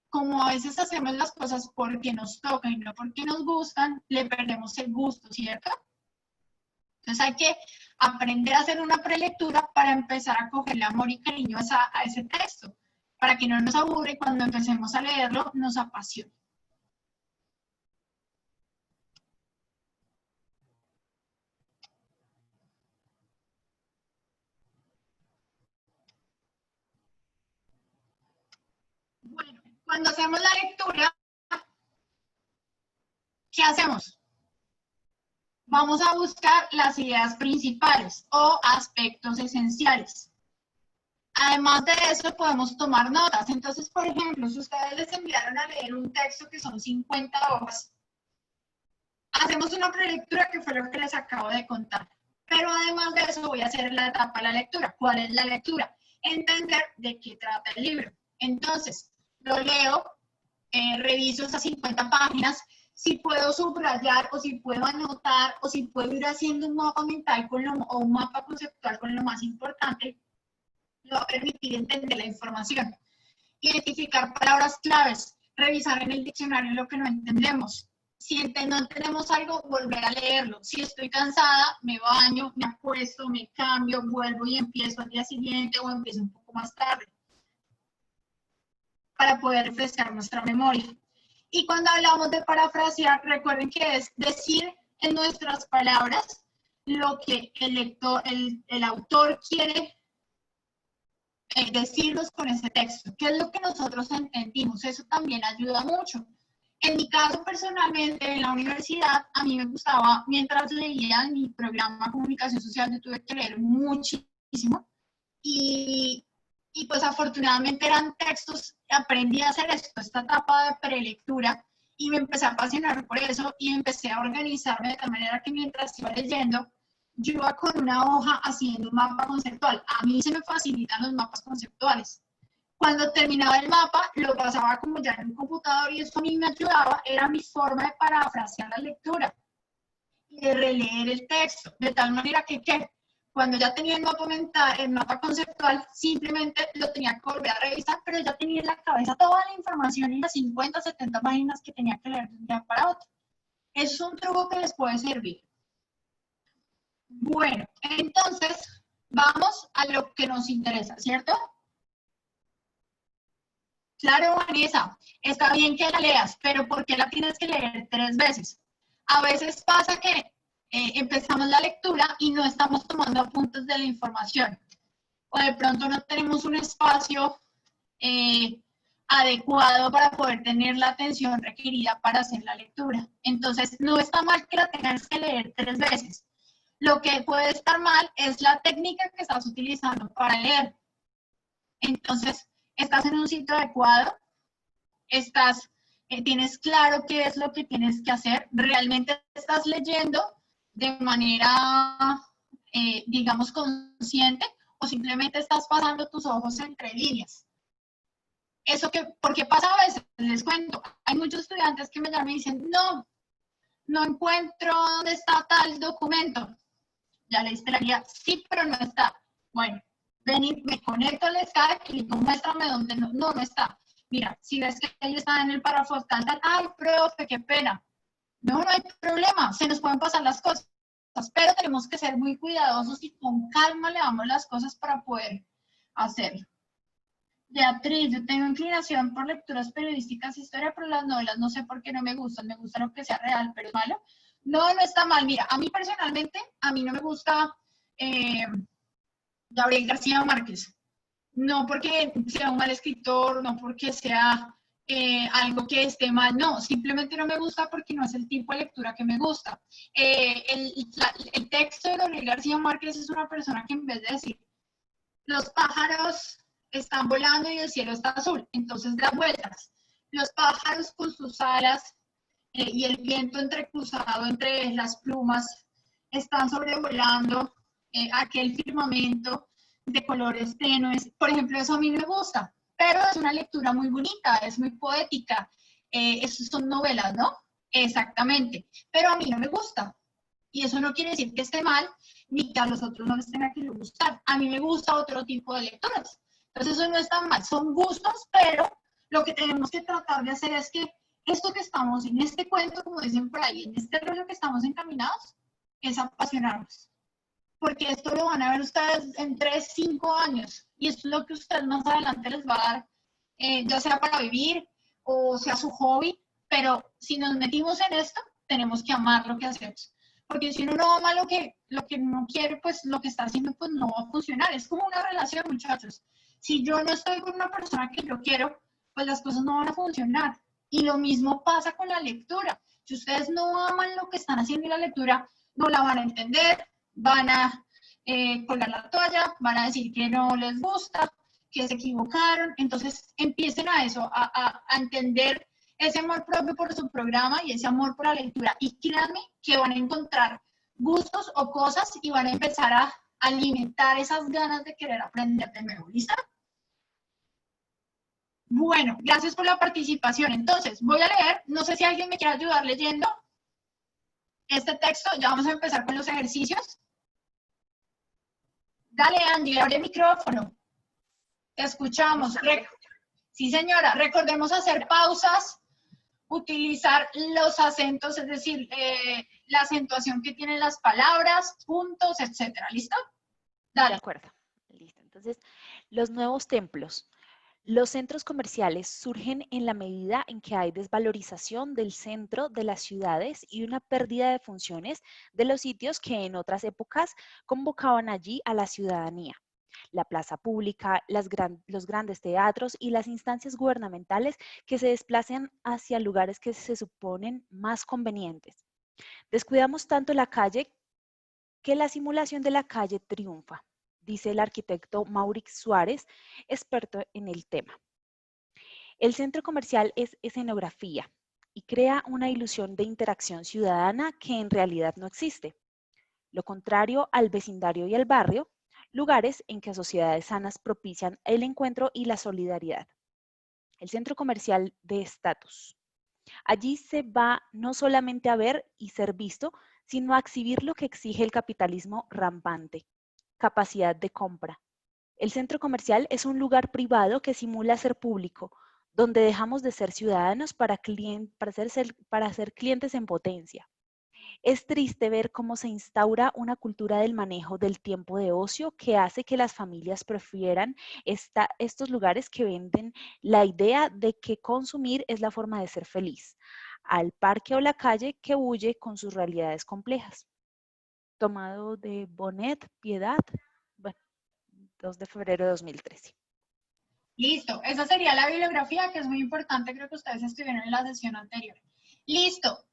Como a veces hacemos las cosas porque nos tocan y no porque nos gustan, le perdemos el gusto, ¿cierto? Entonces hay que aprender a hacer una prelectura para empezar a cogerle amor y cariño a ese texto, para que no nos aburre y cuando empecemos a leerlo nos apasione. Bueno, cuando hacemos la lectura, ¿qué hacemos? Vamos a buscar las ideas principales o aspectos esenciales. Además de eso, podemos tomar notas. Entonces, por ejemplo, si ustedes les enviaron a leer un texto que son 50 hojas, hacemos una prelectura, que fue lo que les acabo de contar. Pero además de eso, voy a hacer la etapa de la lectura. ¿Cuál es la lectura? Entender de qué trata el libro. Entonces, lo leo, reviso esas 50 páginas, si puedo subrayar o si puedo anotar o si puedo ir haciendo un mapa mental o un mapa conceptual con lo más importante, lo va a permitir entender la información. Identificar palabras claves, revisar en el diccionario lo que no entendemos. Si no entendemos algo, volver a leerlo. Si estoy cansada, me baño, me acuesto, me cambio, vuelvo y empiezo al día siguiente o empiezo un poco más tarde, para poder refrescar nuestra memoria. Y cuando hablamos de parafrasear, recuerden que es decir en nuestras palabras lo que el autor quiere decirnos con ese texto. ¿Qué es lo que nosotros entendimos? Eso también ayuda mucho. En mi caso, personalmente, en la universidad, a mí me gustaba, mientras leía en mi programa de comunicación social, yo tuve que leer muchísimo. Y pues afortunadamente eran textos, aprendí a hacer esto, esta etapa de prelectura, y me empecé a apasionar por eso y empecé a organizarme de tal manera que mientras iba leyendo, yo iba con una hoja haciendo un mapa conceptual. A mí se me facilitan los mapas conceptuales. Cuando terminaba el mapa, lo pasaba como ya en un computador y eso a mí me ayudaba, era mi forma de parafrasear la lectura y de releer el texto, de tal manera que cuando ya tenía el mapa mental, el mapa conceptual, simplemente lo tenía que volver a revisar, pero ya tenía en la cabeza toda la información y las 50, 70 páginas que tenía que leer de un día para otro. Eso es un truco que les puede servir. Bueno, entonces, vamos a lo que nos interesa, ¿cierto? Claro, Vanessa, está bien que la leas, pero ¿por qué la tienes que leer 3 veces? A veces pasa que empezamos la lectura y no estamos tomando apuntes de la información. O de pronto no tenemos un espacio adecuado para poder tener la atención requerida para hacer la lectura. Entonces, no está mal que la tengas que leer 3 veces. Lo que puede estar mal es la técnica que estás utilizando para leer. Entonces, estás en un sitio adecuado, tienes claro qué es lo que tienes que hacer, realmente estás leyendo de manera, digamos, consciente, o simplemente estás pasando tus ojos entre líneas. Porque pasa a veces, les cuento, hay muchos estudiantes que me llaman y dicen, no encuentro dónde está tal documento. Ya leíste la guía, sí, pero no está. Bueno, ven y me conecto al Skype y digo, muéstrame dónde no está. Mira, si ves que ahí está en el párrafo tal, ay, profe, qué pena. No hay problema, se nos pueden pasar las cosas, pero tenemos que ser muy cuidadosos y con calma le damos las cosas para poder hacerlo. Beatriz, yo tengo inclinación por lecturas periodísticas, historia, pero las novelas no sé por qué no me gustan. Me gusta lo que sea real, pero es malo. No está mal. Mira, a mí personalmente, a mí no me gusta Gabriel García Márquez. No porque sea un mal escritor, no porque sea algo que esté mal, no, simplemente no me gusta porque no es el tipo de lectura que me gusta. El texto de Gabriel García Márquez es una persona que en vez de decir los pájaros están volando y el cielo está azul, entonces da vueltas. Los pájaros con sus alas y el viento entrecruzado entre las plumas están sobrevolando aquel firmamento de colores tenues. Por ejemplo, eso a mí me gusta, pero es una lectura muy bonita, es muy poética. Esas son novelas, ¿no? Exactamente, pero a mí no me gusta. Y eso no quiere decir que esté mal, ni que a los otros no les tenga que gustar. A mí me gusta otro tipo de lecturas. Entonces eso no está mal, son gustos, pero lo que tenemos que tratar de hacer es que esto que estamos en este cuento, como dicen por ahí, en este rollo que estamos encaminados, es apasionarnos. Porque esto lo van a ver ustedes en 3, 5 años. Y esto es lo que ustedes más adelante les va a dar, ya sea para vivir o sea su hobby. Pero si nos metimos en esto, tenemos que amar lo que hacemos. Porque si uno no ama lo que no quiere, pues lo que está haciendo pues no va a funcionar. Es como una relación, muchachos. Si yo no estoy con una persona que yo quiero, pues las cosas no van a funcionar. Y lo mismo pasa con la lectura. Si ustedes no aman lo que están haciendo en la lectura, no la van a entender, van a colgar la toalla, van a decir que no les gusta, que se equivocaron. Entonces empiecen a eso, a entender ese amor propio por su programa y ese amor por la lectura. Y créanme que van a encontrar gustos o cosas y van a empezar a alimentar esas ganas de querer aprender de nuevo. ¿Listo? Bueno, gracias por la participación. Entonces, voy a leer. No sé si alguien me quiere ayudar leyendo este texto. Ya vamos a empezar con los ejercicios. Dale, Andy, abre el micrófono. Te escuchamos. Sí, señora. Recordemos hacer pausas, utilizar los acentos, es decir, la acentuación que tienen las palabras, puntos, etcétera. ¿Listo? Dale. De acuerdo. Listo. Entonces, los nuevos templos. Los centros comerciales surgen en la medida en que hay desvalorización del centro de las ciudades y una pérdida de funciones de los sitios que en otras épocas convocaban allí a la ciudadanía. La plaza pública, los grandes teatros y las instancias gubernamentales que se desplazan hacia lugares que se suponen más convenientes. Descuidamos tanto la calle que la simulación de la calle triunfa, dice el arquitecto Maurix Suárez, experto en el tema. El centro comercial es escenografía y crea una ilusión de interacción ciudadana que en realidad no existe. Lo contrario al vecindario y al barrio, lugares en que sociedades sanas propician el encuentro y la solidaridad. El centro comercial de estatus. Allí se va no solamente a ver y ser visto, sino a exhibir lo que exige el capitalismo rampante, capacidad de compra. El centro comercial es un lugar privado que simula ser público, donde dejamos de ser ciudadanos para ser clientes en potencia. Es triste ver cómo se instaura una cultura del manejo del tiempo de ocio que hace que las familias prefieran estos lugares que venden la idea de que consumir es la forma de ser feliz, al parque o la calle que huye con sus realidades complejas. tomado de Bonet, Piedad, bueno, 2 de febrero de 2013. Listo, esa sería la bibliografía, que es muy importante, creo que ustedes estuvieron en la sesión anterior. Listo.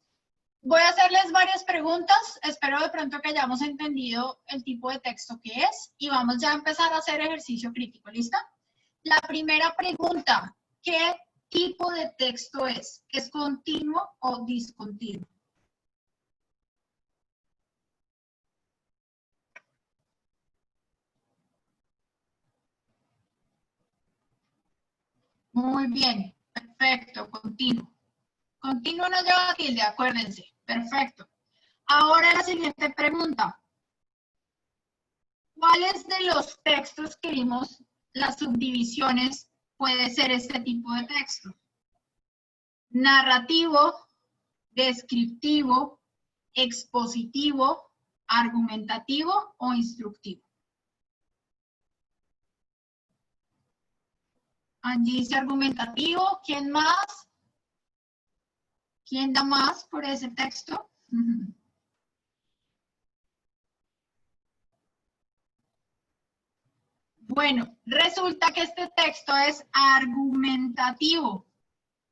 Voy a hacerles varias preguntas, espero de pronto que hayamos entendido el tipo de texto que es y vamos ya a empezar a hacer ejercicio crítico, ¿listo? La primera pregunta, ¿qué tipo de texto es? ¿Es continuo o discontinuo? Muy bien, perfecto, continuo. Continuo no lleva tilde, acuérdense, perfecto. Ahora la siguiente pregunta. ¿Cuáles de los textos que vimos, las subdivisiones, puede ser este tipo de texto? Narrativo, descriptivo, expositivo, argumentativo o instructivo. Angie dice argumentativo. ¿Quién más? ¿Quién da más por ese texto? Bueno, resulta que este texto es argumentativo.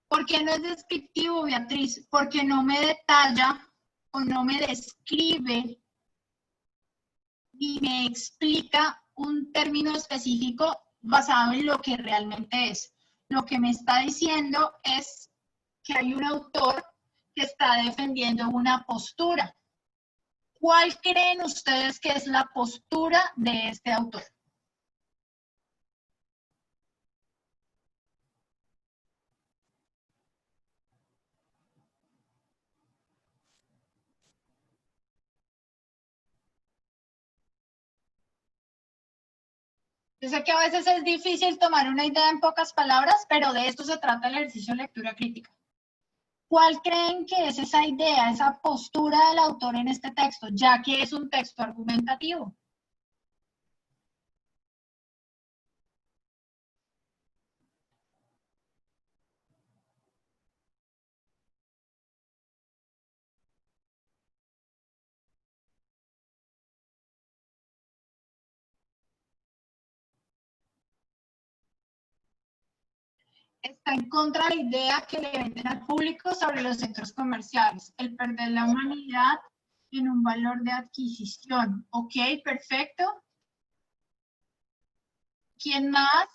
¿Por qué no es descriptivo, Beatriz? Porque no me detalla o no me describe ni me explica un término específico basado en lo que realmente es. Lo que me está diciendo es que hay un autor que está defendiendo una postura. ¿Cuál creen ustedes que es la postura de este autor? Yo sé que a veces es difícil tomar una idea en pocas palabras, pero de esto se trata el ejercicio de lectura crítica. ¿Cuál creen que es esa idea, esa postura del autor en este texto, ya que es un texto argumentativo? Está en contra de la idea que le venden al público sobre los centros comerciales, el perder la humanidad en un valor de adquisición. Ok, perfecto. ¿Quién más?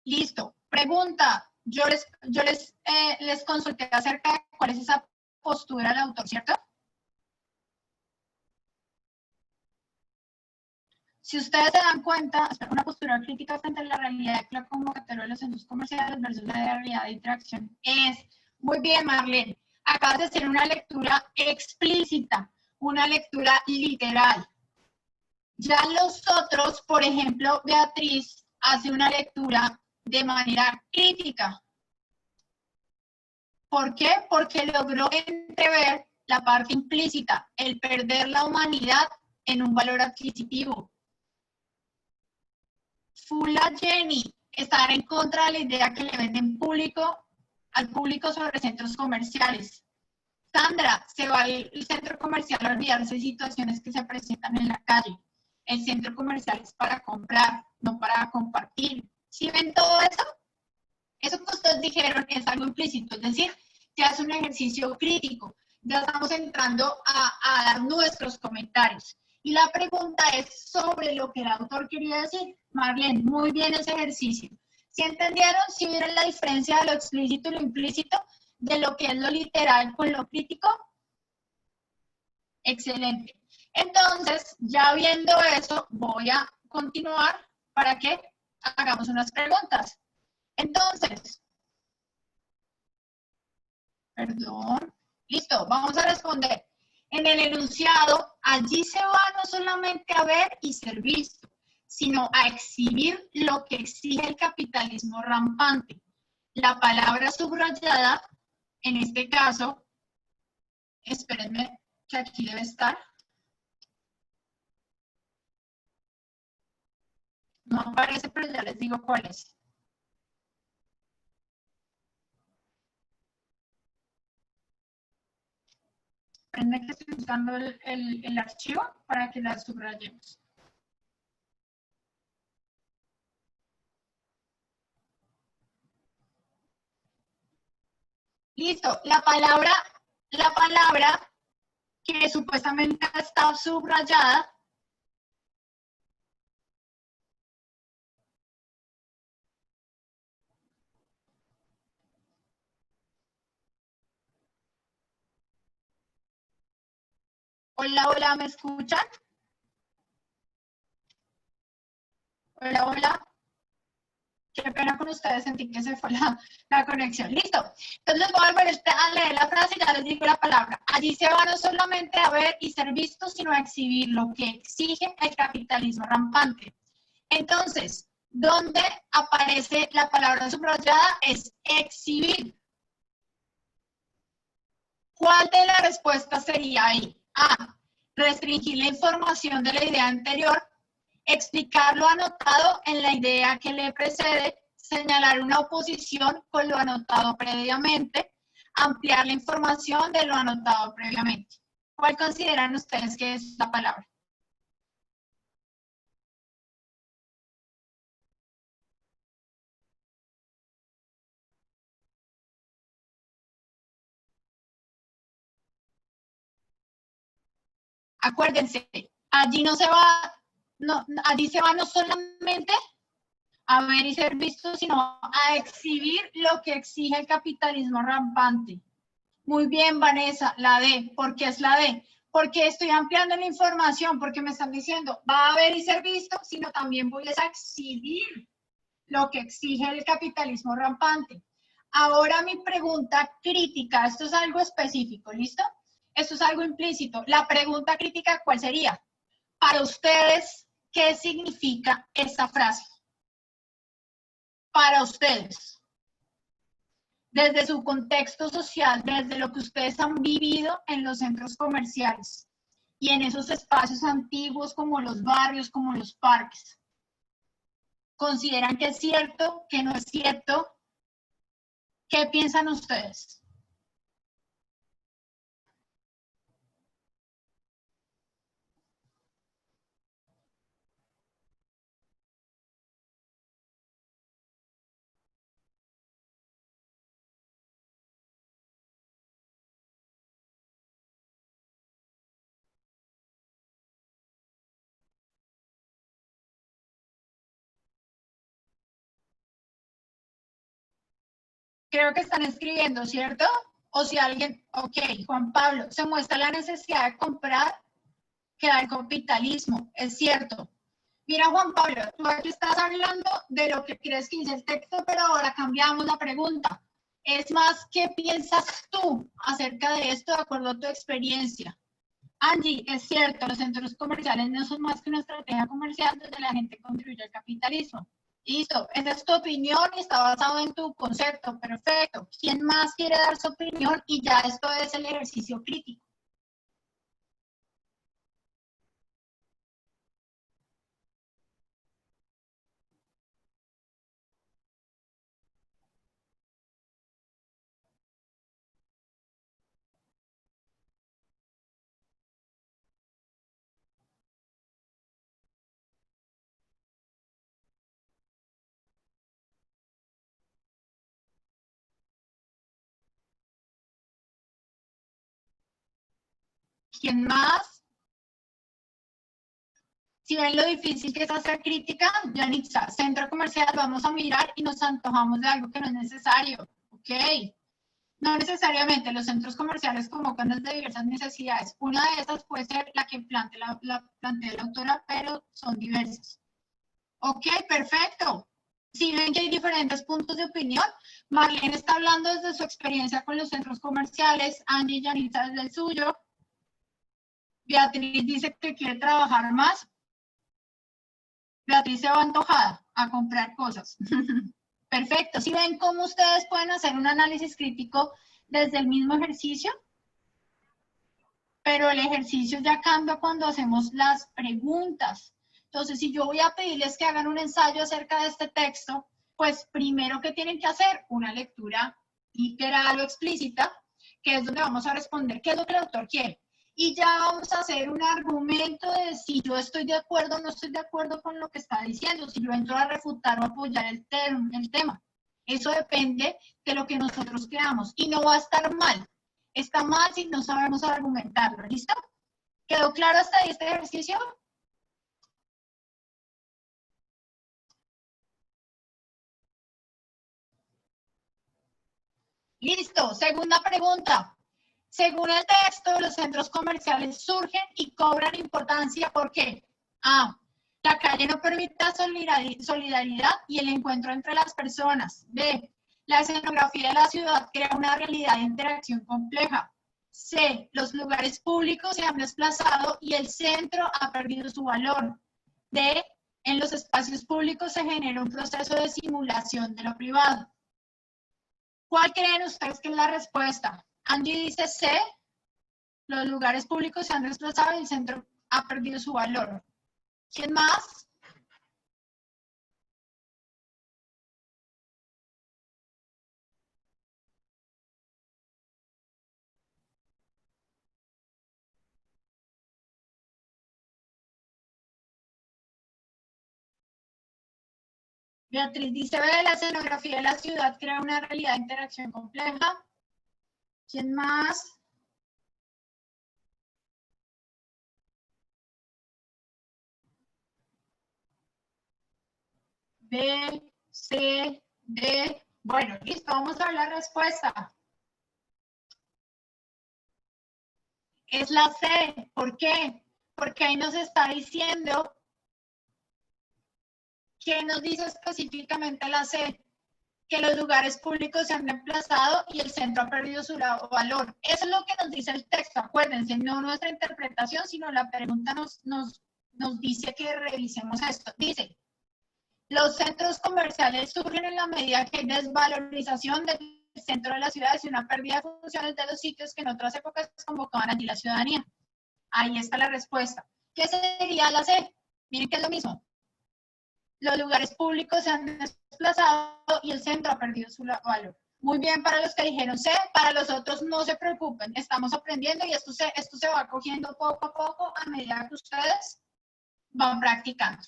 Listo. Pregunta. Yo les consulté acerca de cuál es esa postura del autor, ¿cierto? Si ustedes se dan cuenta, una postura crítica frente a la realidad de la convocatoria de los centros comerciales versus la realidad de interacción es, muy bien Marlene, acabas de hacer una lectura explícita, una lectura literal. Ya los otros, por ejemplo, Beatriz hace una lectura de manera crítica. ¿Por qué? Porque logró entrever la parte implícita, el perder la humanidad en un valor adquisitivo. Fula Jenny, estar en contra de la idea que le venden al público sobre centros comerciales. Sandra, se va el centro comercial a olvidarse de situaciones que se presentan en la calle. El centro comercial es para comprar, no para compartir. ¿Sí ven todo eso? Eso que ustedes dijeron es algo implícito, es decir, ya es un ejercicio crítico. Ya estamos entrando a dar nuestros comentarios. Y la pregunta es sobre lo que el autor quería decir. Marlene, muy bien ese ejercicio. ¿Sí entendieron? ¿Sí vieron la diferencia de lo explícito y lo implícito? ¿De lo que es lo literal con lo crítico? Excelente. Entonces, ya viendo eso, voy a continuar para que hagamos unas preguntas. Entonces, perdón, listo, vamos a responder. En el enunciado, allí se va no solamente a ver y ser visto, sino a exhibir lo que exige el capitalismo rampante. La palabra subrayada, en este caso, espérenme, que aquí debe estar. No aparece, pero ya les digo cuál es. Esperen que estoy buscando el archivo para que la subrayemos. Listo, la palabra que supuestamente está subrayada hola, hola, ¿me escuchan? Hola, hola. Qué pena con ustedes, sentí que se fue la conexión. Listo. Entonces voy a volver a leer la frase y ya les digo la palabra. Allí se va no solamente a ver y ser visto, sino a exhibir lo que exige el capitalismo rampante. Entonces, ¿dónde aparece la palabra subrayada? Es exhibir. ¿Cuál de las respuestas sería ahí? A. Restringir la información de la idea anterior. Explicar lo anotado en la idea que le precede, señalar una oposición con lo anotado previamente, ampliar la información de lo anotado previamente. ¿Cuál consideran ustedes que es la palabra? Acuérdense, allí no se va, allí se va no solamente a ver y ser visto, sino a exhibir lo que exige el capitalismo rampante. Muy bien, Vanessa, la D. ¿Por qué es la D? Porque estoy ampliando la información, porque me están diciendo, va a ver y ser visto, sino también voy a exhibir lo que exige el capitalismo rampante. Ahora mi pregunta crítica, esto es algo específico, ¿listo? Esto es algo implícito. La pregunta crítica, ¿cuál sería? Para ustedes, ¿qué significa esta frase? Para ustedes, desde su contexto social, desde lo que ustedes han vivido en los centros comerciales y en esos espacios antiguos como los barrios, como los parques. ¿Consideran que es cierto, que no es cierto? ¿Qué piensan ustedes? Creo que están escribiendo, ¿cierto? O si alguien, ok, Juan Pablo, se muestra la necesidad de comprar que da el capitalismo, es cierto. Mira, Juan Pablo, tú aquí estás hablando de lo que crees que dice el texto, pero ahora cambiamos la pregunta. Es más, ¿qué piensas tú acerca de esto de acuerdo a tu experiencia? Angie, es cierto, los centros comerciales no son más que una estrategia comercial donde la gente contribuye al capitalismo. Listo, esa es tu opinión y está basado en tu concepto, perfecto. ¿Quién más quiere dar su opinión? Y ya esto es el ejercicio crítico. ¿Quién más? Si ven lo difícil que es hacer crítica, Yanitza, centro comercial, vamos a mirar y nos antojamos de algo que no es necesario. Ok. No necesariamente, los centros comerciales convocan desde diversas necesidades. Una de esas puede ser la que plantea la autora, pero son diversas. Ok, perfecto. Si ven que hay diferentes puntos de opinión, Marlene está hablando desde su experiencia con los centros comerciales, Angie y Yanitza desde el suyo. Beatriz dice que quiere trabajar más. Beatriz se va antojada a comprar cosas. Perfecto. ¿Sí ven cómo ustedes pueden hacer un análisis crítico desde el mismo ejercicio? pero el ejercicio ya cambia cuando hacemos las preguntas. Entonces, si yo voy a pedirles que hagan un ensayo acerca de este texto, pues primero que tienen que hacer una lectura literal o explícita, que es donde vamos a responder qué es lo que el autor quiere. Y ya vamos a hacer un argumento de si yo estoy de acuerdo o no estoy de acuerdo con lo que está diciendo, si yo entro a refutar o apoyar el tema. Eso depende de lo que nosotros creamos y no va a estar mal. Está mal si no sabemos argumentarlo. ¿Listo? ¿Quedó claro hasta ahí este ejercicio? Listo. Segunda pregunta. Según el texto, los centros comerciales surgen y cobran importancia. ¿Por qué? A. La calle no permite solidaridad y el encuentro entre las personas. B. La escenografía de la ciudad crea una realidad de interacción compleja. C. Los lugares públicos se han desplazado y el centro ha perdido su valor. D. En los espacios públicos se genera un proceso de simulación de lo privado. ¿Cuál creen ustedes que es la respuesta? Angie dice C. Los lugares públicos se han desplazado y el centro ha perdido su valor. ¿Quién más? Beatriz dice, ve, la escenografía de la ciudad crea una realidad de interacción compleja. ¿Quién más? B, C, D. Bueno, listo, vamos a ver la respuesta. Es la C. ¿Por qué? Porque ahí nos está diciendo, ¿qué nos dice específicamente la C? Que los lugares públicos se han reemplazado y el centro ha perdido su valor. Eso es lo que nos dice el texto, acuérdense, no nuestra interpretación, sino la pregunta nos dice que revisemos esto. Dice, los centros comerciales surgen en la medida que hay desvalorización del centro de las ciudades y una pérdida de funciones de los sitios que en otras épocas convocaban allí la ciudadanía. Ahí está la respuesta. ¿Qué sería la C? Miren que es lo mismo. Los lugares públicos se han desplazado y el centro ha perdido su valor. Muy bien para los que dijeron C, para los otros no se preocupen, estamos aprendiendo y esto se va cogiendo poco a poco a medida que ustedes van practicando.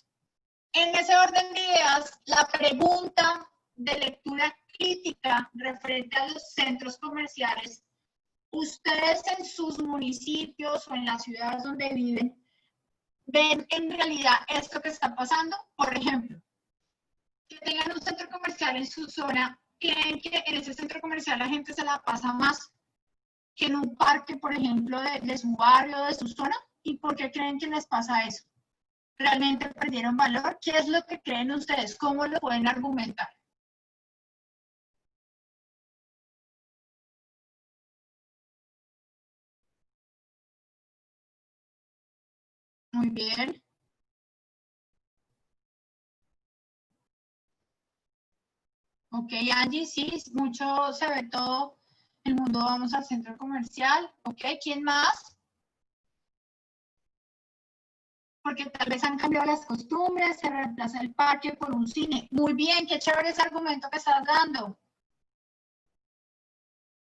En ese orden de ideas, la pregunta de lectura crítica referente a los centros comerciales, ustedes en sus municipios o en las ciudades donde viven, ¿ven en realidad esto que está pasando? Por ejemplo, que tengan un centro comercial en su zona, ¿creen que en ese centro comercial la gente se la pasa más que en un parque, por ejemplo, de su barrio, de su zona? ¿Y por qué creen que les pasa eso? ¿Realmente perdieron valor? ¿Qué es lo que creen ustedes? ¿Cómo lo pueden argumentar? Muy bien. Ok, Angie, sí, mucho se ve todo el mundo, vamos al centro comercial. Ok, ¿quién más? Porque tal vez han cambiado las costumbres, se reemplaza el parque por un cine. Muy bien, qué chévere ese argumento que estás dando.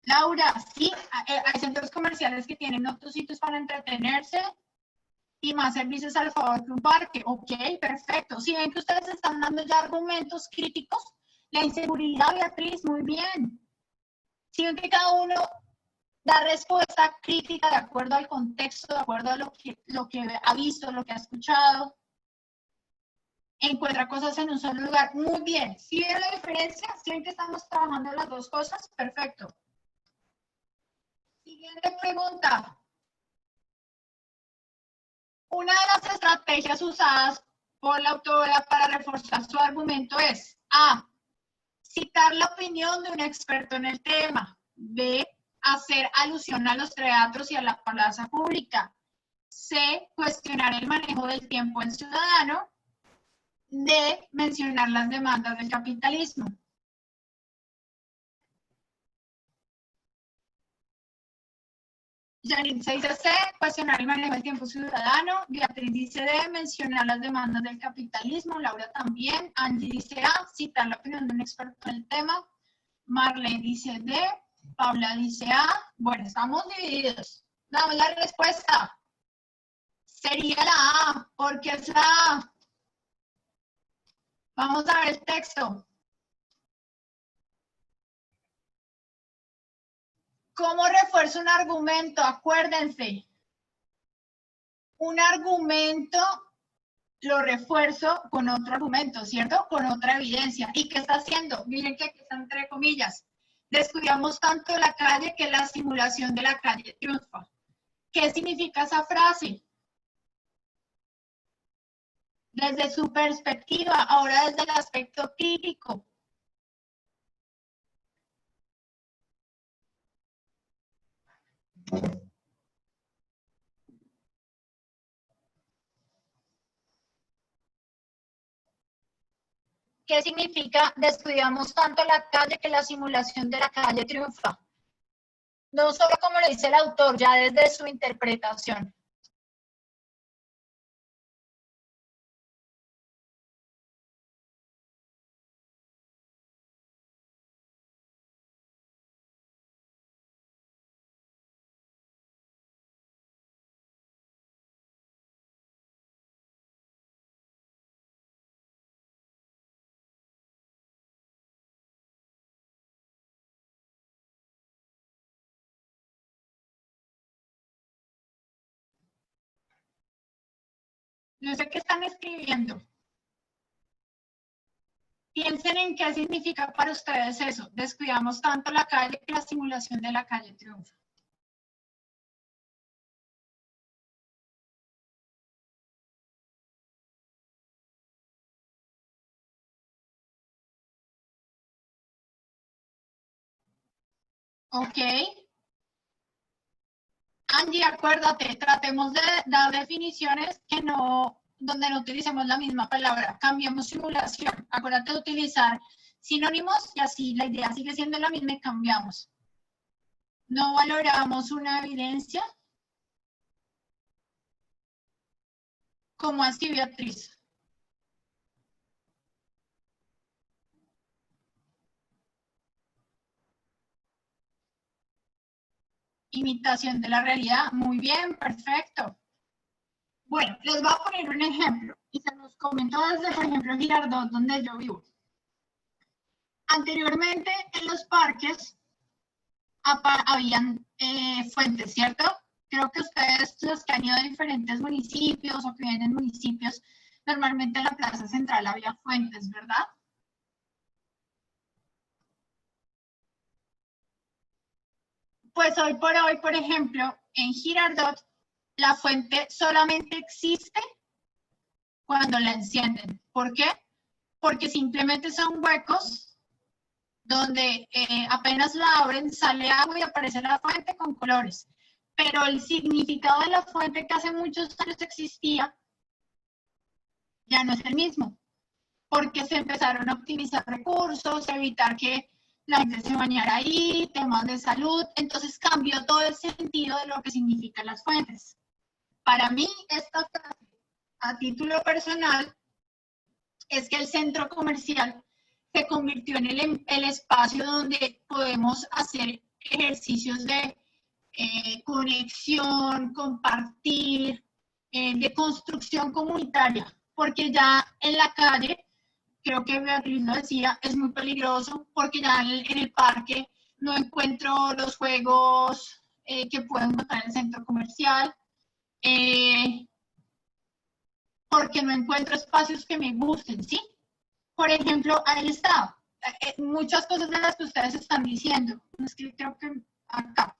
Laura, sí, hay centros comerciales que tienen otros sitios para entretenerse y más servicios al favor que un parque. Ok, perfecto. Si ven que ustedes están dando ya argumentos críticos, la inseguridad, Beatriz, muy bien. Si ven que cada uno da respuesta crítica de acuerdo al contexto, de acuerdo a lo que ha visto, lo que ha escuchado, encuentra cosas en un solo lugar. Muy bien. ¿Sí ven la diferencia? ¿Sí ven que estamos trabajando las dos cosas? Perfecto. Siguiente pregunta. Una de las estrategias usadas por la autora para reforzar su argumento es A. Citar la opinión de un experto en el tema. B. Hacer alusión a los teatros y a la plaza pública. C. Cuestionar el manejo del tiempo en ciudadano. D. Mencionar las demandas del capitalismo. Yanitza dice C, cuestionar el manejo del tiempo ciudadano. Beatriz dice D, mencionar las demandas del capitalismo. Laura también. Angie dice A, citar la opinión de un experto en el tema. Marlene dice D, Paula dice A. Bueno, estamos divididos. Damos la respuesta. Sería la A, porque es la A. Vamos a ver el texto. ¿Cómo refuerzo un argumento? Acuérdense. Un argumento lo refuerzo con otro argumento, ¿cierto? Con otra evidencia. ¿Y qué está haciendo? Miren que aquí está entre comillas. Descuidamos tanto la calle que la simulación de la calle triunfa. ¿Qué significa esa frase? Desde su perspectiva, ahora desde el aspecto crítico. ¿Qué significa descuidamos tanto la calle que la simulación de la calle triunfa? No solo como lo dice el autor, ya desde su interpretación. No sé qué están escribiendo. Piensen en qué significa para ustedes eso. Descuidamos tanto la calle que la simulación de la calle triunfa. Ok. Angie, acuérdate, tratemos de dar definiciones donde no utilicemos la misma palabra. Cambiamos simulación. Acuérdate de utilizar sinónimos y así la idea sigue siendo la misma y cambiamos. No valoramos una evidencia. ¿Cómo así, Beatriz? Imitación de la realidad. Muy bien, perfecto. Bueno, les voy a poner un ejemplo. Y se los comento desde, por ejemplo, Girardot, donde yo vivo. Anteriormente, en los parques habían fuentes, ¿cierto? Creo que ustedes, los que han ido a diferentes municipios o que viven en municipios, normalmente en la plaza central había fuentes, ¿verdad? Pues hoy por hoy, por ejemplo, en Girardot, la fuente solamente existe cuando la encienden. ¿Por qué? Porque simplemente son huecos donde apenas la abren, sale agua y aparece la fuente con colores. Pero el significado de la fuente que hace muchos años existía, ya no es el mismo. Porque se empezaron a optimizar recursos, evitar que la gente se bañara ahí, temas de salud. Entonces cambió todo el sentido de lo que significan las fuentes. Para mí, esta frase, a título personal, es que el centro comercial se convirtió en el espacio donde podemos hacer ejercicios de conexión, compartir, de construcción comunitaria, porque ya en la calle, creo que Beatriz lo decía, es muy peligroso, porque ya en el parque no encuentro los juegos que puedo encontrar en el centro comercial, porque no encuentro espacios que me gusten, ¿sí? Por ejemplo, ahí está, muchas cosas de las que ustedes están diciendo. Es que creo que acá.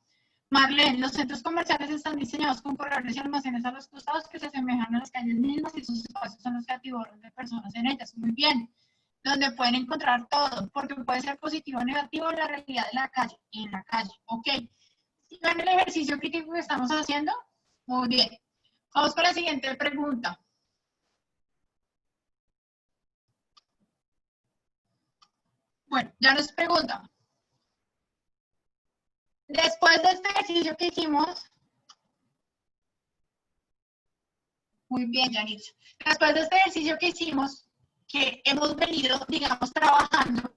Marlene, los centros comerciales están diseñados con corredores y almacenes a los costados que se asemejan a las calles mismas y esos espacios son los que atiborran de personas en ellas. Muy bien. Donde pueden encontrar todo, porque puede ser positivo o negativo la realidad de la calle, en la calle. Ok. ¿Sí ven el ejercicio crítico que estamos haciendo? Muy bien. Vamos con la siguiente pregunta. Bueno, ya nos pregunta. Después de este ejercicio que hicimos, Muy bien, Yanitza. Después de este ejercicio que hicimos, que hemos venido, digamos, trabajando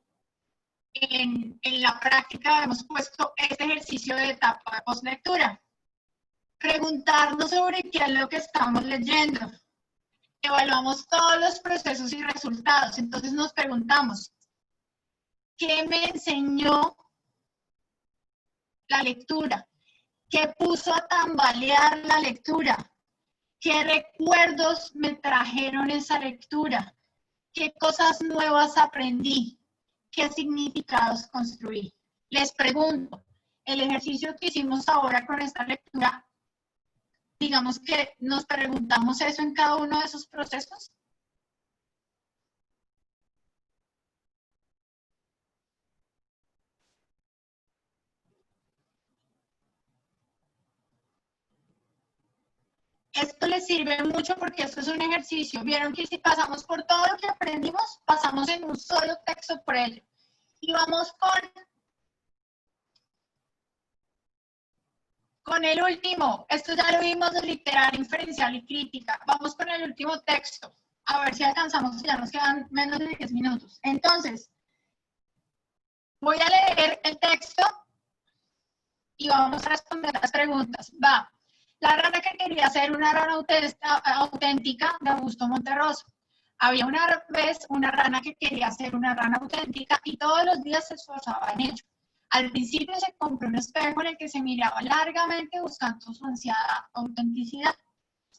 en la práctica, hemos puesto este ejercicio de etapa de postlectura. Preguntarnos sobre qué es lo que estamos leyendo. Evaluamos todos los procesos y resultados. Entonces nos preguntamos, ¿qué me enseñó la lectura? ¿Qué puso a tambalear la lectura? ¿Qué recuerdos me trajeron esa lectura? ¿Qué cosas nuevas aprendí? ¿Qué significados construí? Les pregunto, el ejercicio que hicimos ahora con esta lectura, digamos que nos preguntamos eso en cada uno de esos procesos. Esto les sirve mucho porque esto es un ejercicio. Vieron que si pasamos por todo lo que aprendimos, pasamos en un solo texto por ello. Y vamos con el último. Esto ya lo vimos de literaria, inferencial y crítica. Vamos con el último texto. A ver si alcanzamos, ya nos quedan menos de 10 minutos. Entonces, voy a leer el texto y vamos a responder las preguntas. Va. La rana que quería ser una rana auténtica, de Augusto Monterroso. Había una vez una rana que quería ser una rana auténtica y todos los días se esforzaba en ello. Al principio se compró un espejo en el que se miraba largamente buscando su ansiada autenticidad.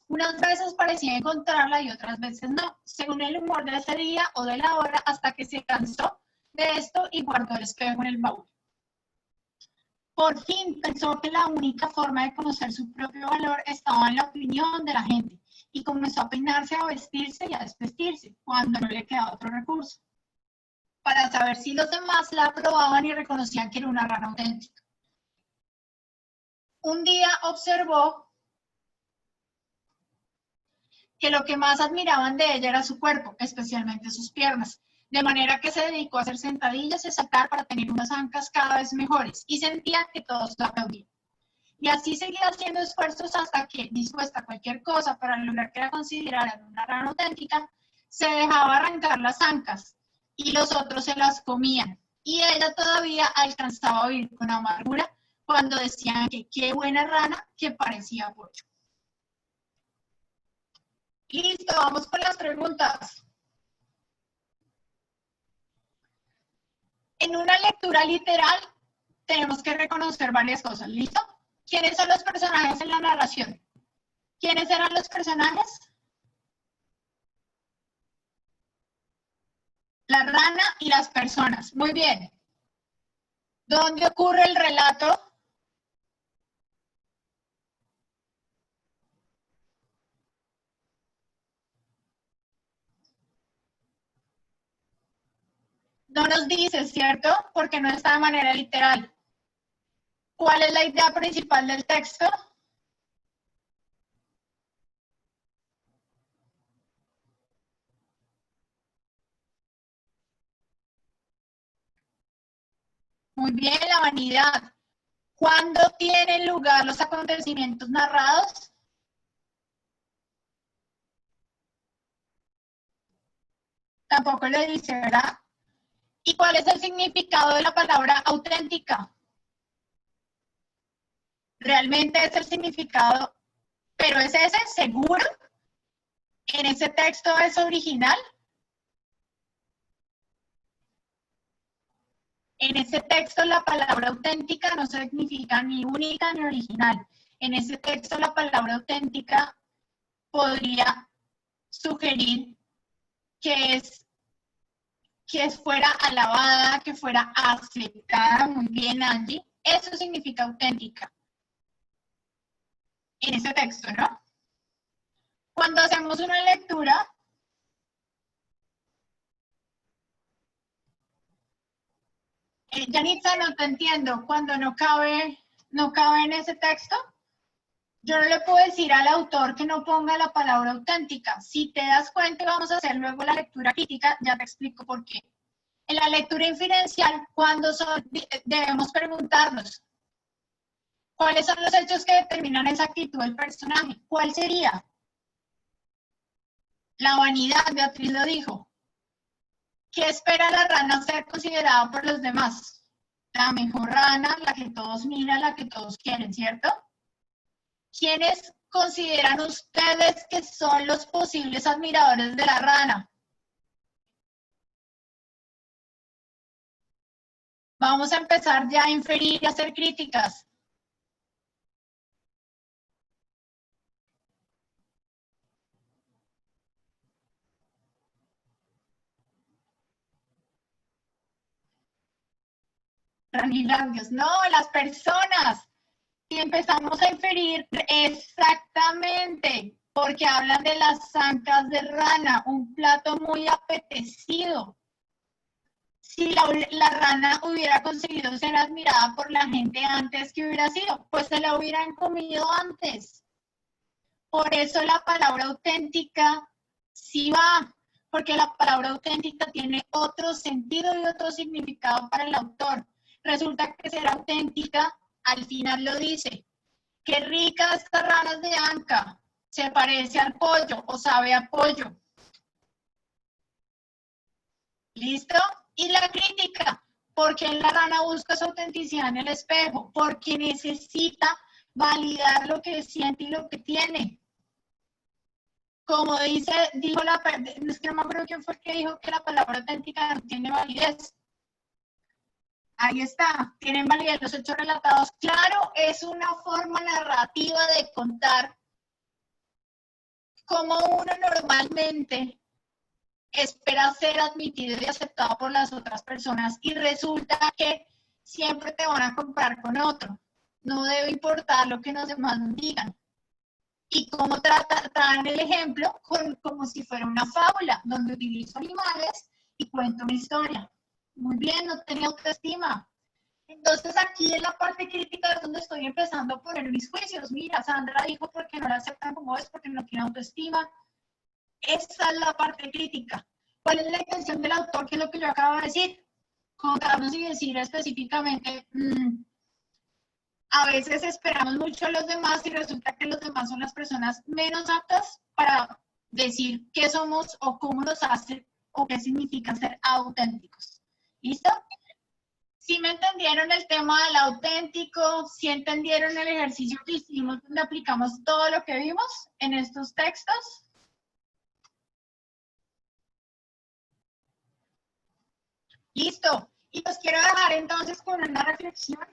Unas veces parecía encontrarla y otras veces no, según el humor de ese día o de la hora, hasta que se cansó de esto y guardó el espejo en el baúl. Por fin pensó que la única forma de conocer su propio valor estaba en la opinión de la gente y comenzó a peinarse, a vestirse y a desvestirse cuando no le quedaba otro recurso, para saber si los demás la aprobaban y reconocían que era una rana auténtica. Un día observó que lo que más admiraban de ella era su cuerpo, especialmente sus piernas, de manera que se dedicó a hacer sentadillas y a saltar para tener unas ancas cada vez mejores, y sentía que todos la aplaudían. Y así seguía haciendo esfuerzos hasta que, dispuesta a cualquier cosa para lograr que la consideraran una rana auténtica, se dejaba arrancar las ancas, y los otros se las comían, y ella todavía alcanzaba a oír con amargura cuando decían que qué buena rana que parecía pollo. Listo, vamos con las preguntas. En una lectura literal tenemos que reconocer varias cosas, ¿listo? ¿Quiénes son los personajes en la narración? ¿Quiénes eran los personajes? La rana y las personas. Muy bien. ¿Dónde ocurre el relato? No nos dice, ¿cierto? Porque no está de manera literal. ¿Cuál es la idea principal del texto? Muy bien, la vanidad. ¿Cuándo tienen lugar los acontecimientos narrados? Tampoco le dice, ¿verdad? ¿Y cuál es el significado de la palabra auténtica? Realmente es el significado, pero ¿es ese seguro? ¿En ese texto es original? En ese texto la palabra auténtica no significa ni única ni original. En ese texto la palabra auténtica podría sugerir que fuera alabada, que fuera aceptada. Muy bien, Angie. Eso significa auténtica. En ese texto, ¿no? Cuando hacemos una lectura, Yanitza, no te entiendo. Cuando no cabe en ese texto, yo no le puedo decir al autor que no ponga la palabra auténtica. Si te das cuenta, vamos a hacer luego la lectura crítica, ya te explico por qué. En la lectura inferencial, debemos preguntarnos, ¿cuáles son los hechos que determinan esa actitud del personaje? ¿Cuál sería? La vanidad, Beatriz lo dijo. ¿Qué espera la rana ser considerada por los demás? La mejor rana, la que todos miran, la que todos quieren, ¿cierto? ¿Quiénes consideran ustedes que son los posibles admiradores de la rana? Vamos a empezar ya a inferir y a hacer críticas. Ranilandios, no, las personas. Y empezamos a inferir exactamente, porque hablan de las ancas de rana, un plato muy apetecido. Si la rana hubiera conseguido ser admirada por la gente antes, ¿qué hubiera sido? Pues se la hubieran comido antes. Por eso la palabra auténtica sí va, porque la palabra auténtica tiene otro sentido y otro significado para el autor. Resulta que ser auténtica, al final lo dice, qué rica esta rana de anca, se parece al pollo o sabe a pollo. ¿Listo? Y la crítica, porque la rana busca su autenticidad en el espejo, porque necesita validar lo que siente y lo que tiene. Como dijo es que no me acuerdo quién fue el que dijo que la palabra auténtica no tiene validez. Ahí está, tienen validez los hechos relatados. Claro, es una forma narrativa de contar cómo uno normalmente espera ser admitido y aceptado por las otras personas y resulta que siempre te van a comparar con otro. No debe importar lo que los demás digan. Y cómo traen el ejemplo como si fuera una fábula, donde utilizo animales y cuento una historia. Muy bien, no tenía autoestima. Entonces aquí en la parte crítica es donde estoy empezando a poner mis juicios. Mira, Sandra dijo porque no la aceptan como es, porque no tiene autoestima. Esa es la parte crítica. ¿Cuál es la intención del autor? ¿Qué es lo que yo acabo de decir? Contarnos y decir específicamente, a veces esperamos mucho a los demás y resulta que los demás son las personas menos aptas para decir qué somos o cómo nos hace o qué significa ser auténticos. ¿Listo? ¿Sí me entendieron el tema del auténtico? ¿Sí entendieron el ejercicio que hicimos donde aplicamos todo lo que vimos en estos textos? Listo. Y los quiero dejar entonces con una reflexión,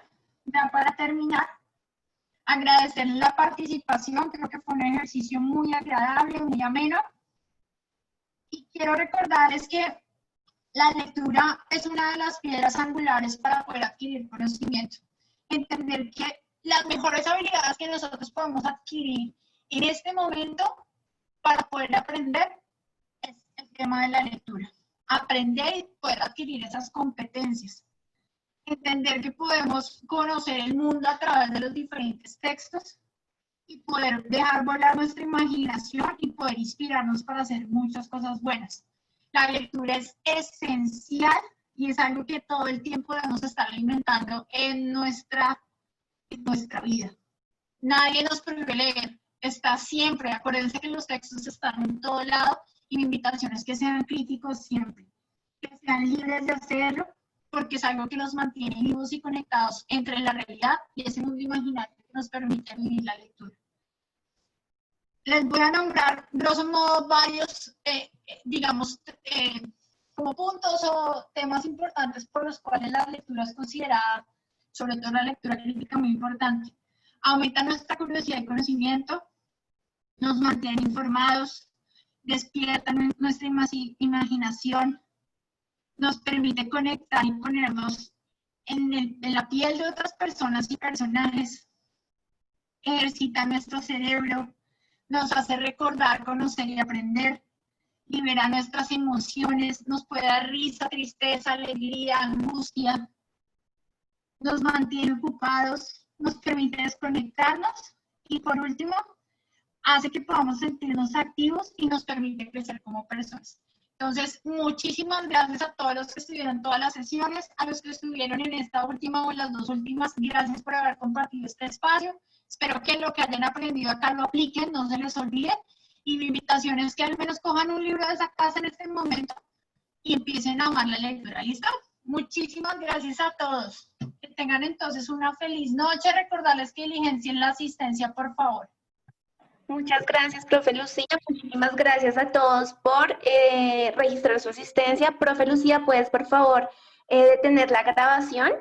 ya para terminar. Agradecerles la participación, creo que fue un ejercicio muy agradable, muy ameno. Y quiero recordarles que la lectura es una de las piedras angulares para poder adquirir conocimiento. Entender que las mejores habilidades que nosotros podemos adquirir en este momento para poder aprender es el tema de la lectura. Aprender y poder adquirir esas competencias. Entender que podemos conocer el mundo a través de los diferentes textos y poder dejar volar nuestra imaginación y poder inspirarnos para hacer muchas cosas buenas. La lectura es esencial y es algo que todo el tiempo debemos estar alimentando en nuestra vida. Nadie nos prohíbe leer, está siempre. Acuérdense que los textos están en todo lado y mi invitación es que sean críticos siempre, que sean libres de hacerlo, porque es algo que nos mantiene vivos y conectados entre la realidad y ese mundo imaginario que nos permite vivir la lectura. Les voy a nombrar, grosso modo, varios, digamos, como puntos o temas importantes por los cuales la lectura es considerada, sobre todo la lectura crítica, muy importante. Aumenta nuestra curiosidad y conocimiento, nos mantiene informados, despierta nuestra imaginación, nos permite conectar y ponernos en la piel de otras personas y personajes, ejercita nuestro cerebro, nos hace recordar, conocer y aprender, libera nuestras emociones, nos puede dar risa, tristeza, alegría, angustia, nos mantiene ocupados, nos permite desconectarnos y por último, hace que podamos sentirnos activos y nos permite crecer como personas. Entonces, muchísimas gracias a todos los que estuvieron en todas las sesiones, a los que estuvieron en esta última o en las dos últimas, gracias por haber compartido este espacio. Espero que lo que hayan aprendido acá lo apliquen, no se les olvide. Y mi invitación es que al menos cojan un libro de esa casa en este momento y empiecen a amar la lectura. ¿Listo? Muchísimas gracias a todos. Que tengan entonces una feliz noche. Recordarles que diligencien la asistencia, por favor. Muchas gracias, profe Lucía. Muchísimas gracias a todos por registrar su asistencia. Profe Lucía, ¿puedes, por favor, detener la grabación?